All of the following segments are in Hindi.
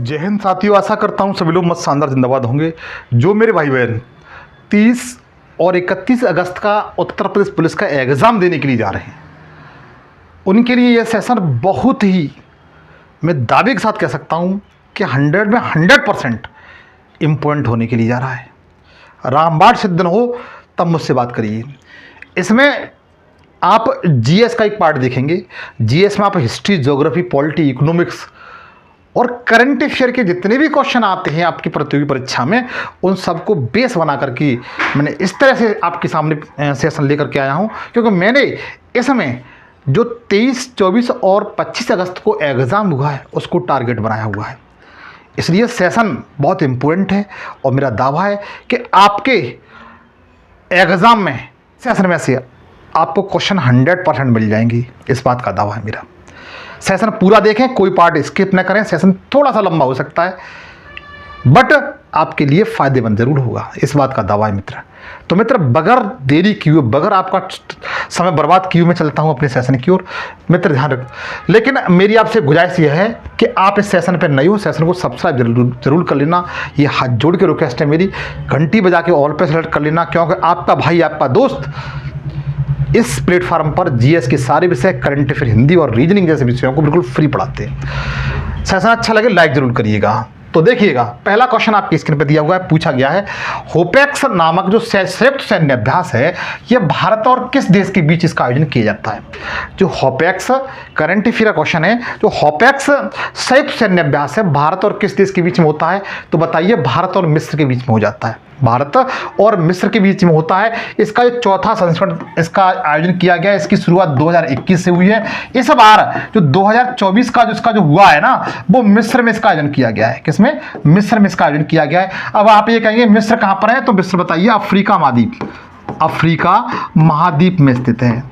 जय हिंद साथियों, आशा करता हूँ सभी लोग मस्त शानदार जिंदाबाद होंगे। जो मेरे भाई बहन 30 और 31 अगस्त का उत्तर प्रदेश पुलिस का एग्ज़ाम देने के लिए जा रहे हैं, उनके लिए यह सेशन बहुत ही, मैं दावे के साथ कह सकता हूँ कि 100 में 100% इम्पोर्टेंट होने के लिए जा रहा है। रामबाण सिद्ध न हो तब मुझसे बात करिए। इसमें आप जीएस का एक पार्ट देखेंगे। जीएस में आप हिस्ट्री, ज्योग्राफी, पॉलिटी, इकोनॉमिक्स और करंट अफेयर के जितने भी क्वेश्चन आते हैं आपकी प्रतियोगी परीक्षा में, उन सबको बेस बना करके मैंने इस तरह से आपके सामने सेशन लेकर के आया हूं, क्योंकि मैंने इसमें जो 23, 24 और 25 अगस्त को एग्ज़ाम हुआ है उसको टारगेट बनाया हुआ है। इसलिए सेशन बहुत इम्पोर्टेंट है और मेरा दावा है कि आपके एग्ज़ाम में सेशन में से आपको क्वेश्चन 100% मिल जाएंगे। इस बात का दावा है मेरा। सेशन पूरा देखें, कोई पार्ट स्किप न करें। सेशन थोड़ा सा लंबा हो सकता है बट आपके लिए फ़ायदेमंद ज़रूर होगा, इस बात का दावा है मित्र। तो मित्र, बगैर देरी किए, बगैर आपका समय बर्बाद किए मैं चलता हूं अपने सेशन की ओर। मित्र ध्यान रख, लेकिन मेरी आपसे गुजारिश यह है कि आप इस सेशन पर नए हो, सेशन को सब्सक्राइब जरूर कर लेना। ये हाथ जोड़ के रिक्वेस्ट है मेरी। घंटी बजा के ऑल पे सेलेक्ट कर लेना, क्योंकि आपका भाई, आपका दोस्त इस प्लेटफॉर्म पर जीएस के सारे विषय, करंट अफेयर, हिंदी और रीजनिंग जैसे विषयों को बिल्कुल फ्री पढ़ाते हैं। सेशन अच्छा लगे लाइक जरूर करिएगा। तो देखिएगा, पहला क्वेश्चन आपकी स्क्रीन पर दिया हुआ है, पूछा गया है होपेक्स नामक जो संयुक्त सैन्य अभ्यास है, यह भारत और किस देश के बीच इसका आयोजन किया जाता है। जो होपेक्स करंट अफेयर का क्वेश्चन है, जो होपेक्स संयुक्त सैन्य अभ्यास है, भारत और किस देश के बीच में होता है, तो बताइए भारत और मिस्र के बीच में हो जाता है। भारत और मिस्र के बीच में होता है। इसका जो चौथा संस्करण इसका आयोजन किया गया है, इसकी शुरुआत 2021 से हुई है। इस बार जो 2024 का जो इसका जो हुआ है ना, वो मिस्र में इसका आयोजन किया गया है। किसमें? मिस्र में इसका आयोजन किया गया है। अब आप ये कहेंगे मिस्र कहाँ पर है, तो मिस्र बताइए अफ्रीका महाद्वीप, अफ्रीका महाद्वीप में स्थित है।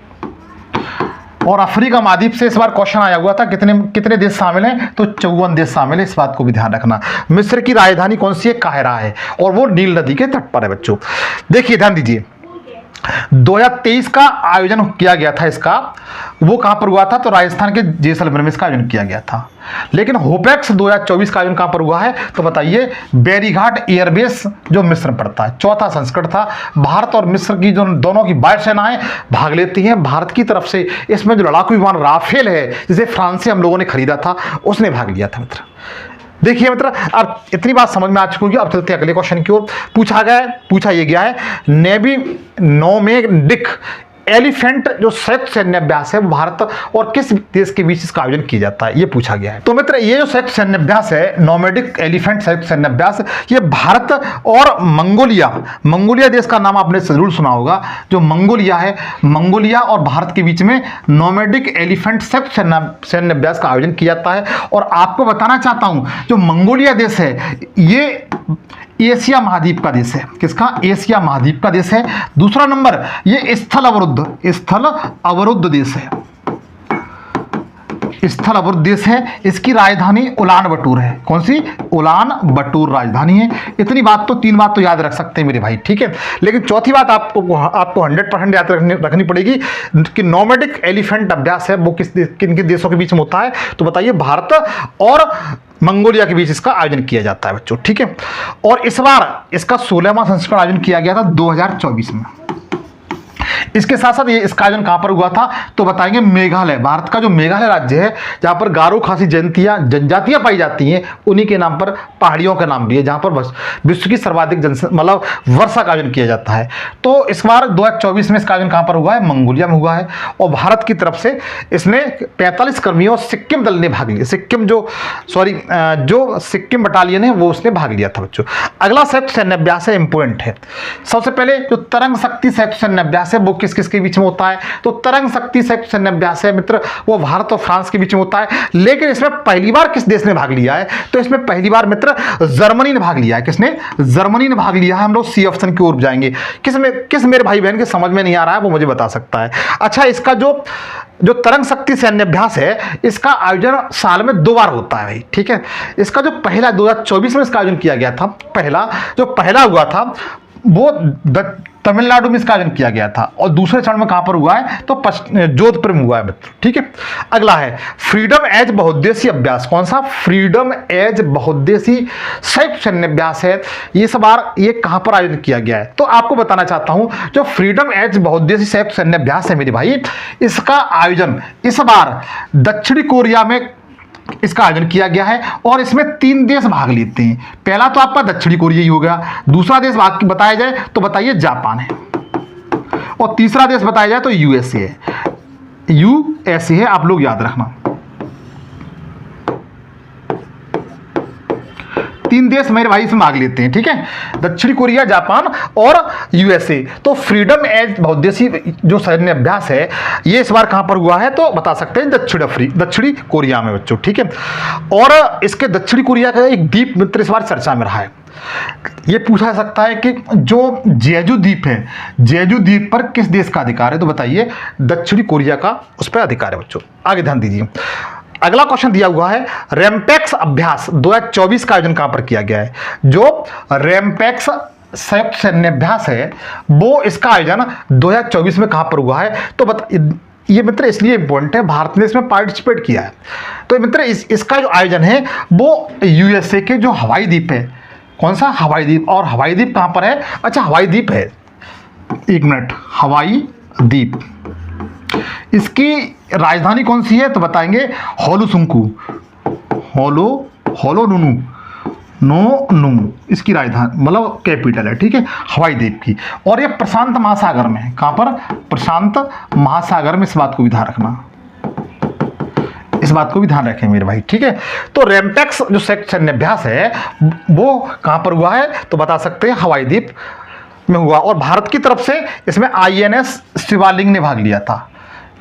और अफ्रीका महाद्वीप से इस बार क्वेश्चन आया हुआ था, कितने देश शामिल हैं, तो 54 देश शामिल है। इस बात को भी ध्यान रखना। मिस्र की राजधानी कौन सी है? काहिरा है, और वो नील नदी के तट पर है। बच्चों देखिए, ध्यान दीजिए, 2023 का आयोजन किया गया था इसका, वो कहां पर हुआ था, तो राजस्थान के जैसलमेर में इसका आयोजन किया गया था। लेकिन होपेक्स 2024 का आयोजन कहां पर हुआ है, तो बताइए बैरीघाट एयरबेस जो मिस्र में पड़ता है। चौथा संस्करण था। भारत और मिस्र की जो दोनों की वायुसेनाएं भाग लेती हैं। भारत की तरफ से इसमें जो लड़ाकू विमान राफेल है, जिसे फ्रांस से हम लोगों ने खरीदा था, उसने भाग लिया था मित्र। देखिए मित्र, अब इतनी बात समझ में आ चुकी होगी। अब चलते हैं अगले क्वेश्चन की ओर। पूछा ये गया है नेवी नोमेडिक एलिफेंट जो संयुक्त सैन्य अभ्यास है, भारत और किस देश के बीच इसका आयोजन किया जाता है, ये पूछा गया है। तो मित्र, ये जो संयुक्त सैन्य अभ्यास है, नोमेडिक एलिफेंट संयुक्त सैन्य अभ्यास, ये भारत और मंगोलिया देश का नाम आपने जरूर सुना होगा। जो मंगोलिया है, मंगोलिया और भारत के बीच में नोमेडिक एलिफेंट संयुक्त सैन्य अभ्यास का आयोजन किया जाता है। और आपको बताना चाहता हूं, जो मंगोलिया देश है, ये एशिया महाद्वीप का देश है। किसका? एशिया महाद्वीप का देश है। दूसरा नंबर, ये स्थल अवरुद्ध देश है। स्थल अवरुद्ध देश है। इसकी राजधानी उलान बटूर है। कौन सी? उलान बटूर राजधानी है। इतनी बात तो, 3 बात तो याद रख सकते हैं मेरे भाई, ठीक है। लेकिन चौथी बात आपको 100% याद रखनी पड़ेगी कि नोमेडिक एलिफेंट अभ्यास है वो किन देशों के बीच में होता है, तो बताइए भारत और मंगोलिया के बीच इसका आयोजन किया जाता है बच्चों, ठीक है। और इस बार इसका 16वां संस्करण आयोजन किया गया था 2024 में। इसके साथ साथ ये इसका आयोजन कहां पर हुआ था, तो बताएंगे मेघालय। भारत का जो मेघालय राज्य है, जहां पर गारो खासी जनजातियां पाई जाती हैं, उन्हीं के नाम पर पहाड़ियों का नाम भी है, जहां पर विश्व की सर्वाधिक मतलब वर्षा का आयोजन किया जाता है। तो इस बार 2024 में इसका आयोजन कहां पर हुआ है? मंगोलिया में हुआ है। और भारत की तरफ से इसने 45 कर्मियों और सिक्किम दल ने भाग लिया। जो सिक्किम बटालियन है वो उसने भाग लिया था बच्चों। अगला संयुक्त सैन्य अभ्यास है, इंपोर्टेंट है। सबसे पहले जो तरंग शक्ति संयुक्त सैन्य अभ्यास है, वो किस किस के बीच में होता है, तो तरंग शक्ति संयुक्त सैन्य अभ्यास है मित्र, वो भारत और फ्रांस के बीच में होता है। लेकिन इसमें पहली बार किस देश ने भाग लिया है, तो इसमें पहली बार मित्र जर्मनी ने भाग लिया है। किसने? जर्मनी ने भाग लिया है। हम लोग सी ऑप्शन की ओर जाएंगे। किस मेरे भाई बहन के समझ में नहीं आ रहा है वो मुझे बता सकता है। अच्छा, इसका जो तरंग शक्ति सैन्य अभ्यास है, इसका आयोजन साल में 2 बार होता है भाई, ठीक है। इसका जो पहला 2024 में इसका आयोजन किया गया था, पहला हुआ था वो तमिलनाडु में इसका आयोजन किया गया था। और दूसरे चरण में कहां पर हुआ है? तो जोधपुर में हुआ है मित्र। ठीक है, अगला है फ्रीडम एज बहुउद्देशीय अभ्यास। कौन सा? फ्रीडम एज बहुउद्देशीय संयुक्त सैन्य अभ्यास है। ये इस बार ये कहां पर आयोजन किया गया है? तो आपको बताना चाहता हूं, जो फ्रीडम एज बहुउद्देशीय संयुक्त सैन्य अभ्यास है मेरे भाई, इसका आयोजन इस बार दक्षिणी कोरिया में इसका आयोजन किया गया है। और इसमें 3 देश भाग लेते हैं। पहला तो आपका दक्षिणी कोरिया ही हो गया, दूसरा देश बताया जाए तो बताइए जापान है, और तीसरा देश बताया जाए तो यूएसए है। यूएसए है, आप लोग याद रखना। 3 देश मेरे भाई इसमें भाग लेते हैं। ठीक है, दक्षिणी कोरिया, जापान और यूएसए। तो फ्रीडम एज बहुउद्देशीय जो सैन्य अभ्यास है ये इस बार कहां पर हुआ है? तो बता सकते हैं दक्षिणी कोरिया में बच्चों। ठीक है, और इसके दक्षिणी कोरिया का एक द्वीप मित्र इस बार चर्चा में रहा है। ये पूछा जा सकता है कि जो जेजू द्वीप है, जेजू द्वीप पर किस देश का अधिकार है? तो बताइए दक्षिणी कोरिया का उस पर अधिकार है बच्चों। आगे ध्यान दीजिए, अगला क्वेश्चन दिया हुआ है रैमपेक्स अभ्यास 2024 का आयोजन कहां पर किया गया है? जो रैमपेक्स संयुक्त सैन्य अभ्यास है वो इसका आयोजन 2024 में कहां पर हुआ है? तो ये मित्र इसलिए इंपॉर्टेंट है, भारत ने इसमें पार्टिसिपेट किया है। तो मित्र इसका जो आयोजन है वो यूएसए के जो हवाई द्वीप है, कौन सा? हवाई द्वीप। और हवाई द्वीप कहां पर है? अच्छा, हवाई द्वीप है, एक मिनट, हवाई द्वीप, इसकी राजधानी कौन सी है? तो बताएंगे होलोसुंकू, होलोनुनु इसकी राजधानी मतलब कैपिटल है। ठीक है, हवाई द्वीप की। और ये प्रशांत महासागर में है। कहां पर? प्रशांत महासागर में। इस बात को भी ध्यान रखना, इस बात को भी ध्यान रखें मेरे भाई। ठीक है, तो रैमपेक्स जो सैन्य अभ्यास है वो कहां पर हुआ है? तो बता सकते हैं हवाई द्वीप में हुआ। और भारत की तरफ से इसमें आईएनएस शिवालिंक ने भाग लिया था।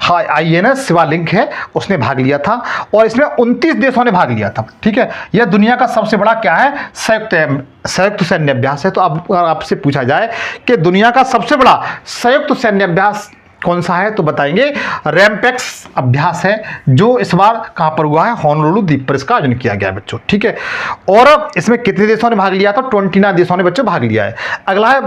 हाँ, आईएनएस शिवालिंक है, उसने भाग लिया था। और इसमें 29 देशों ने भाग लिया था। ठीक है, यह दुनिया का सबसे बड़ा क्या है? संयुक्त सैन्य अभ्यास है। तो अब आपसे पूछा जाए कि दुनिया का सबसे बड़ा संयुक्त सैन्य अभ्यास कौन सा है? तो बताएंगे रैमपेक्स अभ्यास है, जो इस बार कहां पर हुआ है? होनोलुलु द्वीप पर इसका आयोजन किया गया बच्चों। ठीक है, और इसमें कितने देशों ने भाग लिया था? 29 देशों ने बच्चों भाग लिया है। अगला है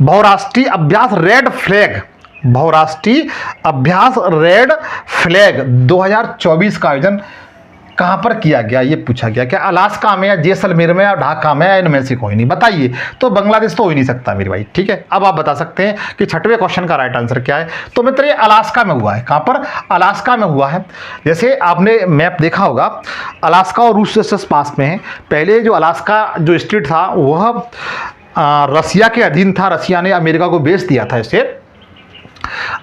बहुराष्ट्रीय अभ्यास रेड फ्लैग। बहुराष्ट्रीय अभ्यास रेड फ्लैग 2024 का आयोजन कहां पर किया गया? ये पूछा गया। क्या अलास्का में या जैसलमेर में या ढाका में या इनमें से कोई नहीं? बताइए। तो बांग्लादेश तो हो ही नहीं सकता मेरे भाई। ठीक है, अब आप बता सकते हैं कि 6वें क्वेश्चन का राइट आंसर क्या है? तो मित्र ये अलास्का में हुआ है। कहां पर? अलास्का में हुआ है। जैसे आपने मैप देखा होगा, अलास्का और रूस से पास में है। पहले जो अलास्का जो स्टेट था वह रसिया के अधीन था। रसिया ने अमेरिका को बेच दिया था इसे।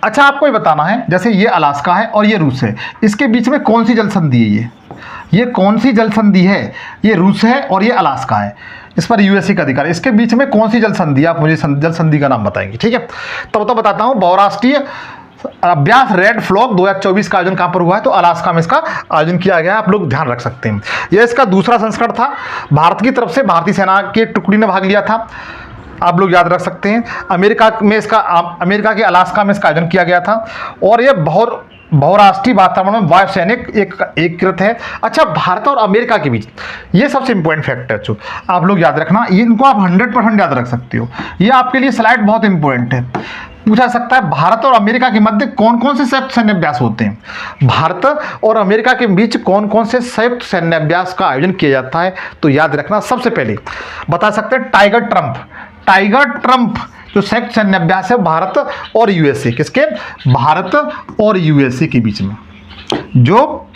अच्छा, आपको ये बताना है, जैसे ये अलास्का है और ये रूस है, इसके बीच में कौन सी जल संधि है? ये कौन सी जल संधि है? ये रूस है और ये अलास्का है। इस पर यूएसए का अधिकार है। इसके बीच में कौन सी जल संधि? आप मुझे जल संधि का नाम बताएंगे। ठीक है, तो बताता हूं। बहुराष्ट्रीय अभ्यास रेड फ्लैग 2024 का आयोजन कहां पर हुआ है? तो अलास्का में इसका आयोजन किया गया है। आप लोग ध्यान रख सकते हैं। यह इसका दूसरा संस्करण था। भारत की तरफ से भारतीय सेना की एक टुकड़ी ने भाग लिया था, आप लोग याद रख सकते हैं। अमेरिका के अलास्का में इसका आयोजन किया गया था। और यह बहुराष्ट्रीय वातावरण में वायुसैनिक एकीकृत है। अच्छा, भारत और अमेरिका के बीच ये सबसे इंपॉर्टेंट फैक्ट है जो आप लोग याद रखना, इनको आप 100% याद रख सकते हो। ये आपके लिए स्लाइड बहुत इंपॉर्टेंट है। पूछा सकता है भारत और अमेरिका के मध्य कौन कौन से संयुक्त सैन्य अभ्यास होते हैं? भारत और अमेरिका के बीच कौन कौन से संयुक्त सैन्य अभ्यास का आयोजन किया जाता है? तो याद रखना, सबसे पहले बता सकते हैं टाइगर ट्रंप जो संयुक्त सैन्य अभ्यास है भारत और यूएसए। किसके? भारत और यूएसए के बीच में। जो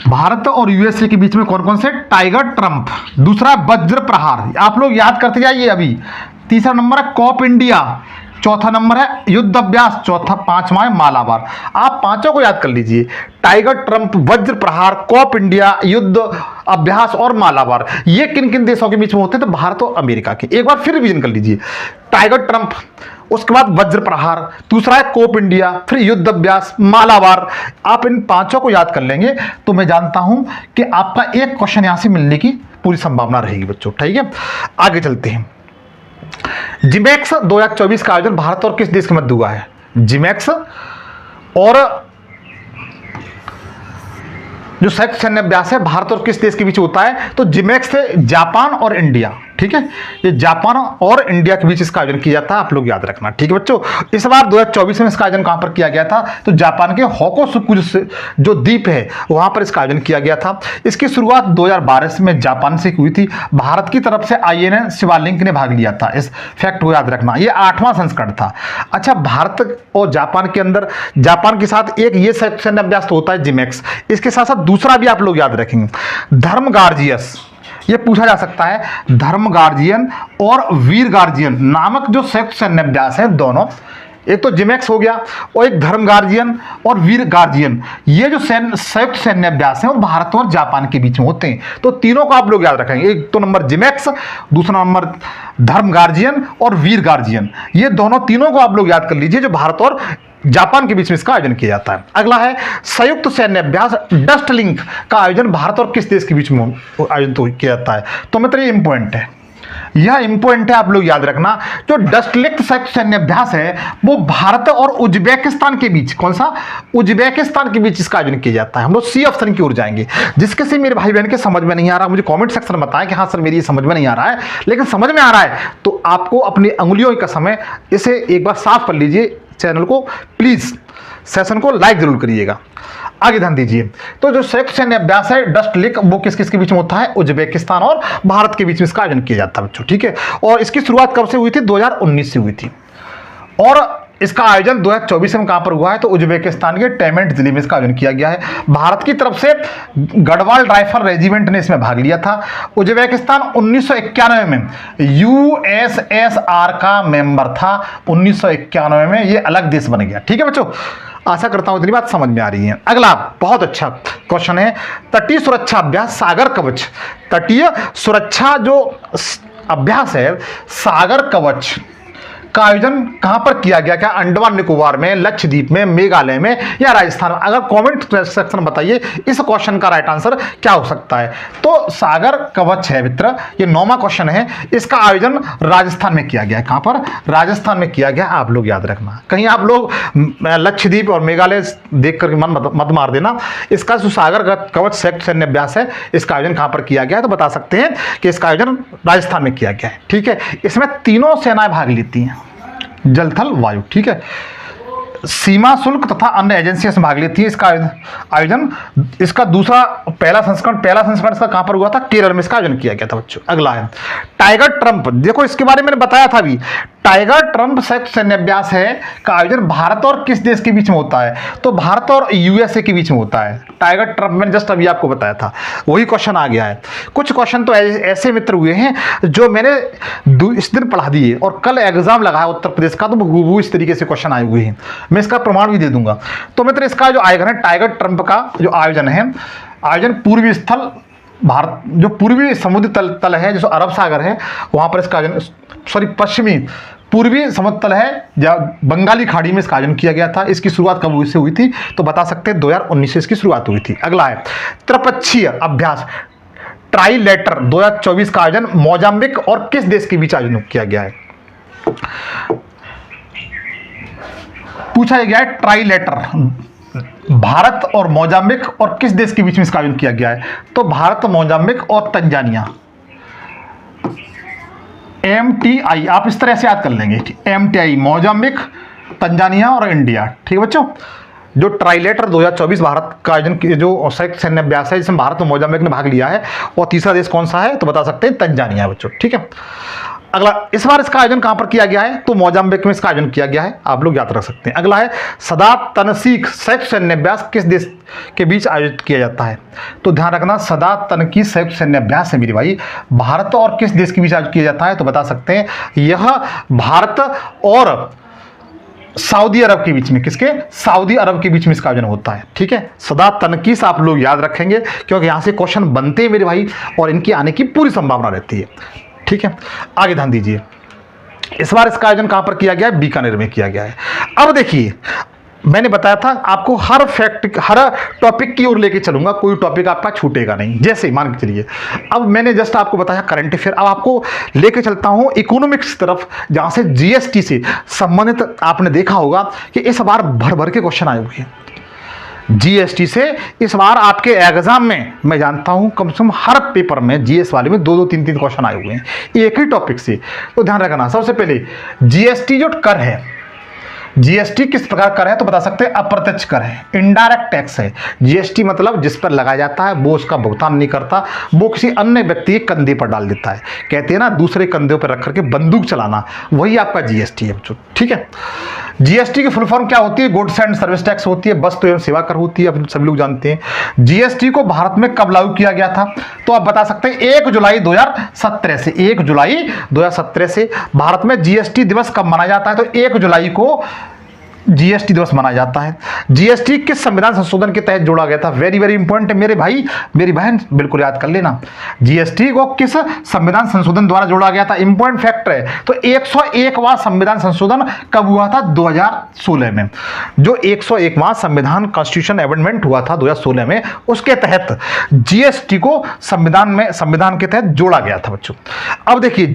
भारत और यूएसए के बीच में कौन कौन से? Tiger Trump. दूसरा वज्र प्रहार, आप लोग याद करते जाइए अभी। तीसरा नंबर है कॉप इंडिया। चौथा नंबर है युद्ध अभ्यास। पांचवा है मालाबार। आप पांचों को याद कर लीजिए। टाइगर ट्रंप, वज्र प्रहार, कॉप इंडिया, युद्ध अभ्यास और मालाबार। ये किन किन देशों के बीच में होते हैं? तो भारत और अमेरिका के। एक बार फिर रिवीजन कर लीजिए। टाइगर ट्रंप, उसके बाद वज्र प्रहार, दूसरा है कोप इंडिया, फिर युद्ध अभ्यास, मालाबार। आप इन पांचों को याद कर लेंगे तो मैं जानता हूं कि आपका एक क्वेश्चन यहां से मिलने की पूरी संभावना रहेगी बच्चों। ठीक है, आगे चलते हैं। जिमैक्स 2024 का आयोजन भारत और किस देश के मध्य हुआ है? जिमैक्स और जो संयुक्त सैन्य अभ्यास है भारत और किस देश के बीच होता है? तो जिमैक्स से जापान और इंडिया। ठीक है, ये जापान और इंडिया के बीच इसका आयोजन किया जाता है, आप लोग याद रखना। ठीक है बच्चों, इस बार 2024 में इसका आयोजन कहां पर किया गया था, तो जापान के होकोसुकु जो द्वीप है वहां पर इसका आयोजन किया गया था। इसकी शुरुआत 2012 में जापान से हुई थी। भारत की तरफ से INA शिवालिक ने भाग लिया था, इस फैक्ट को याद रखना। ये 8वां संस्करण था। अच्छा, भारत और जापान के अंदर जापान के साथ एक ये सैन्य अभ्यास तो होता है जिमेक्स, इसके साथ साथ दूसरा भी आप लोग याद रखेंगे, धर्म गार्जियस। ये पूछा जा सकता है, धर्म गार्जियन और वीर गार्जियन नामक जो संयुक्त सैन्य अभ्यास है दोनों, एक तो जिमेक्स हो गया और एक धर्म गार्जियन और वीर गार्जियन, ये जो संयुक्त सैन्य अभ्यास है वो भारत और जापान के बीच में होते हैं। तो तीनों को आप लोग याद रखेंगे, एक तो नंबर जिमेक्स, दूसरा नंबर धर्म गार्जियन और वीर गार्जियन, ये दोनों तीनों को आप लोग याद कर लीजिए, जो भारत और जापान के बीच में इसका आयोजन किया जाता है। अगला है संयुक्त सैन्य अभ्यास डस्ट लिंक का आयोजन भारत और किस देश के बीच में आयोजन किया जाता है, तो मित्र ये इंपॉर्टेंट है, यह इंपॉर्टेंट है, आप लोग याद रखना। जो डस्ट लिंक संयुक्त सैन्य अभ्यास है वो भारत और उज्बेकिस्तान के बीच, कौन सा, उज्बेकिस्तान के बीच इसका आयोजन किया जाता है। हम लोग सी ऑप्शन की ओर जाएंगे। जिसके से मेरे भाई बहन के समझ में नहीं आ रहा, मुझे कमेंट सेक्शन में बताएं कि हाँ सर मेरी समझ में नहीं आ रहा है, लेकिन समझ में आ रहा है तो आपको अपनी अंगुलियों का समय इसे एक बार साफ कर लीजिए। चैनल को प्लीज, सेशन को लाइक जरूर करिएगा। आगे ध्यान दीजिए, तो जो संयुक्त सैन्य अभ्यास है डस्ट लिंक वो किस किस के बीच में होता है, उज्बेकिस्तान और भारत के बीच में इसका आयोजन किया जाता है बच्चों। ठीक है, और इसकी शुरुआत कब से हुई थी, 2019 से हुई थी, और इसका आयोजन 2024 में कहां पर हुआ है, तो उज्बेकिस्तान के टेमेंट जिले में इसका आयोजन किया गया है। भारत की तरफ से गढ़वाल राइफल रेजिमेंट ने इसमें भाग लिया था। उज्बेकिस्तान 1991 में USSR का मेंबर था, 1991 में ये अलग देश बन गया। ठीक है बच्चों, आशा करता हूं इतनी बात समझ में आ रही है। अगला बहुत अच्छा क्वेश्चन है, तटीय सुरक्षा अभ्यास सागर कवच। तटीय सुरक्षा जो अभ्यास है सागर कवच का आयोजन कहां पर किया गया, क्या अंडमान निकोबार में, लक्षद्वीप में, मेघालय में या राजस्थान में? अगर कमेंट सेक्शन बताइए इस क्वेश्चन का राइट आंसर क्या हो सकता है। तो सागर कवच है मित्र, ये 9वां क्वेश्चन है। इसका आयोजन राजस्थान में किया गया है। कहां पर, राजस्थान में किया गया, आप लोग याद रखना। कहीं आप लोग लक्षद्वीप और मेघालय देख करके मन मत मार देना। इसका जो सागर कवच संयुक्त सैन्य अभ्यास है इसका आयोजन कहां पर किया गया है, तो बता सकते हैं कि इसका आयोजन राजस्थान में किया गया है। ठीक है, इसमें तीनों सेनाएं भाग लेती हैं, जल थल वायु। ठीक है, सीमा शुल्क तथा अन्य एजेंसियां इसमें भाग लेती है। इसका आयोजन इसका पहला संस्करण इसका कहां पर हुआ था, केरल में इसका आयोजन किया गया था बच्चों। अगला है टाइगर ट्रंप, देखो इसके बारे में मैंने बताया था अभी, टाइगर ट्रंप संयुक्त सैन्य अभ्यास है का आयोजन भारत और किस देश के बीच में होता है, तो भारत और USA के बीच में होता है। टाइगर ट्रंप मैंने जस्ट अभी आपको बताया था, वही क्वेश्चन आ गया है। कुछ क्वेश्चन तो ऐसे मित्र हुए हैं जो मैंने इस दिन पढ़ा दिए और कल एग्जाम लगा है उत्तर प्रदेश का, तो वो इस तरीके से क्वेश्चन आए हुए हैं, मैं इसका प्रमाण भी दे दूंगा। तो मित्र इसका जो आयोजन है टाइगर ट्रंप का जो आयोजन है, आयोजन पूर्वी स्थल भारत, जो पूर्वी समुद्री तल है जो अरब सागर है वहां पर इसका आयोजन, सॉरी पश्चिमी पूर्वी समुद्र तल है जहाँ बंगाली खाड़ी में इसका आयोजन किया गया था। इसकी शुरुआत कब से हुई थी, तो बता सकते हैं 2019 से इसकी शुरुआत हुई थी। अगला है त्रिपक्षीय अभ्यास ट्राइलेटर 2024 का आयोजन मोजाम्बिक और किस देश के बीच आयोजन किया गया है, पूछा गया है। ट्राइलेटर भारत और मोजाम्बिक और किस देश के बीच में इसका आयोजन किया गया है, तो भारत, मोजाम्बिक और तंजानिया। MTI आप इस तरह से याद कर लेंगे, MTI मोजाम्बिक, तंजानिया और इंडिया। ठीक है बच्चों, जो ट्राइलेटर 2024 भारत का आयोजन जो संयुक्त सैन्य अभ्यास है जिसमें भारत और मोजाम्बिक ने भाग लिया है, और तीसरा देश कौन सा है, तो बता सकते हैं तंजानिया बच्चों। ठीक है, अगला इस बार इसका आयोजन कहां पर किया गया है, तो मोजाम्बिक में इसका आयोजन किया गया है, आप लोग याद रख सकते हैं। अगला है सदा तनसीक संयुक्त सैन्य अभ्यास किस देश के बीच आयोजित किया जाता है, तो ध्यान रखना सदा तनकी संयुक्त सैन्य अभ्यास है मेरे भाई, भारत और किस देश के बीच आयोजित किया जाता है, तो बता सकते हैं यह भारत और सऊदी अरब के बीच में, किसके, सऊदी अरब के बीच में इसका आयोजन होता है। ठीक है, सदा तनकीस आप लोग याद रखेंगे क्योंकि यहां से क्वेश्चन बनते हैं मेरे भाई और इनकी आने की पूरी संभावना रहती है। ठीक है, आगे ध्यान दीजिए, इस बार इसका आयोजन कहां पर किया गया है, बीकानेर में किया गया है। अब देखिए मैंने बताया था आपको हर टॉपिक की ओर लेके चलूंगा, कोई टॉपिक आपका छूटेगा नहीं। जैसे मान के चलिए अब मैंने जस्ट आपको बताया करंट अफेयर, अब आपको लेके चलता हूं इकोनॉमिक्स तरफ, जहां से GST से संबंधित आपने देखा होगा कि इस बार भर भर के क्वेश्चन आए हुए हैं। जीएसटी से। इस बार आपके एग्जाम में मैं जानता हूं कम से कम हर पेपर में जीएस वाले में 2-2 3-3 क्वेश्चन आए हुए हैं एक ही टॉपिक से, तो ध्यान रखना। सबसे पहले जीएसटी जो कर है, जीएसटी किस प्रकार कर है तो बता सकते हैं अप्रत्यक्ष कर है, इनडायरेक्ट टैक्स है। जीएसटी मतलब जिस पर लगाया जाता है वो उसका भुगतान नहीं करता, वो किसी अन्य व्यक्ति के कंधे पर डाल देता है। कहते हैं ना दूसरे कंधे पर रख करके बंदूक चलाना, वही आपका जीएसटी है बच्चों, ठीक है। जीएसटी की फुल फॉर्म क्या होती है? गुड्स एंड सर्विस टैक्स होती है, वस्तु एवं सेवा कर होती है, अब सभी लोग जानते हैं। जीएसटी को भारत में कब लागू किया गया था तो आप बता सकते हैं 1 जुलाई 2017 से। 1 जुलाई 2017 से भारत में जीएसटी दिवस कब मनाया जाता है तो 1 जुलाई को जीएसटी दिवस मनाया जाता है। जीएसटी किस संविधान संशोधन के तहत जोड़ा गया था? वेरी वेरी इंपॉर्टेंट है मेरे भाई मेरी बहन, बिल्कुल याद कर लेना। जीएसटी को किस संविधान संशोधन द्वारा जोड़ा गया था? इंपॉर्टेंट फैक्टर है। तो 101वां संविधान संशोधन कब हुआ था? 2016 में। जो 101वां संविधान कॉन्स्टिट्यूशन अमेंडमेंट हुआ था 2016 में, उसके तहत जीएसटी को संविधान के तहत जोड़ा गया था बच्चों। अब देखिए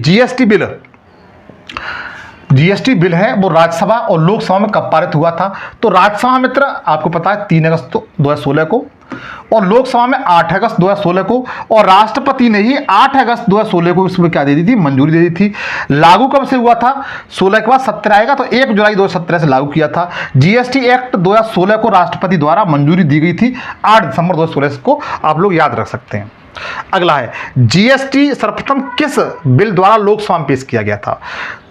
जीएसटी बिल है वो राज्यसभा और लोकसभा में कब पारित हुआ था तो राज्यसभा मित्र आपको पता है 3 अगस्त 2016 को, और लोकसभा में 8 अगस्त 2016 को, और राष्ट्रपति ने ही 8 अगस्त 2016 को इसमें क्या दे दी थी? मंजूरी दे दी थी। लागू कब से हुआ था? 16 के बाद 17 आएगा तो 1 जुलाई 2017 से लागू किया था। जीएसटी एक्ट 2016 को राष्ट्रपति द्वारा मंजूरी दी गई थी 8 दिसंबर 2016 को, आप लोग याद रख सकते हैं। अगला है जीएसटी सर्वप्रथम किस बिल द्वारा लोकसभा में पेश किया गया था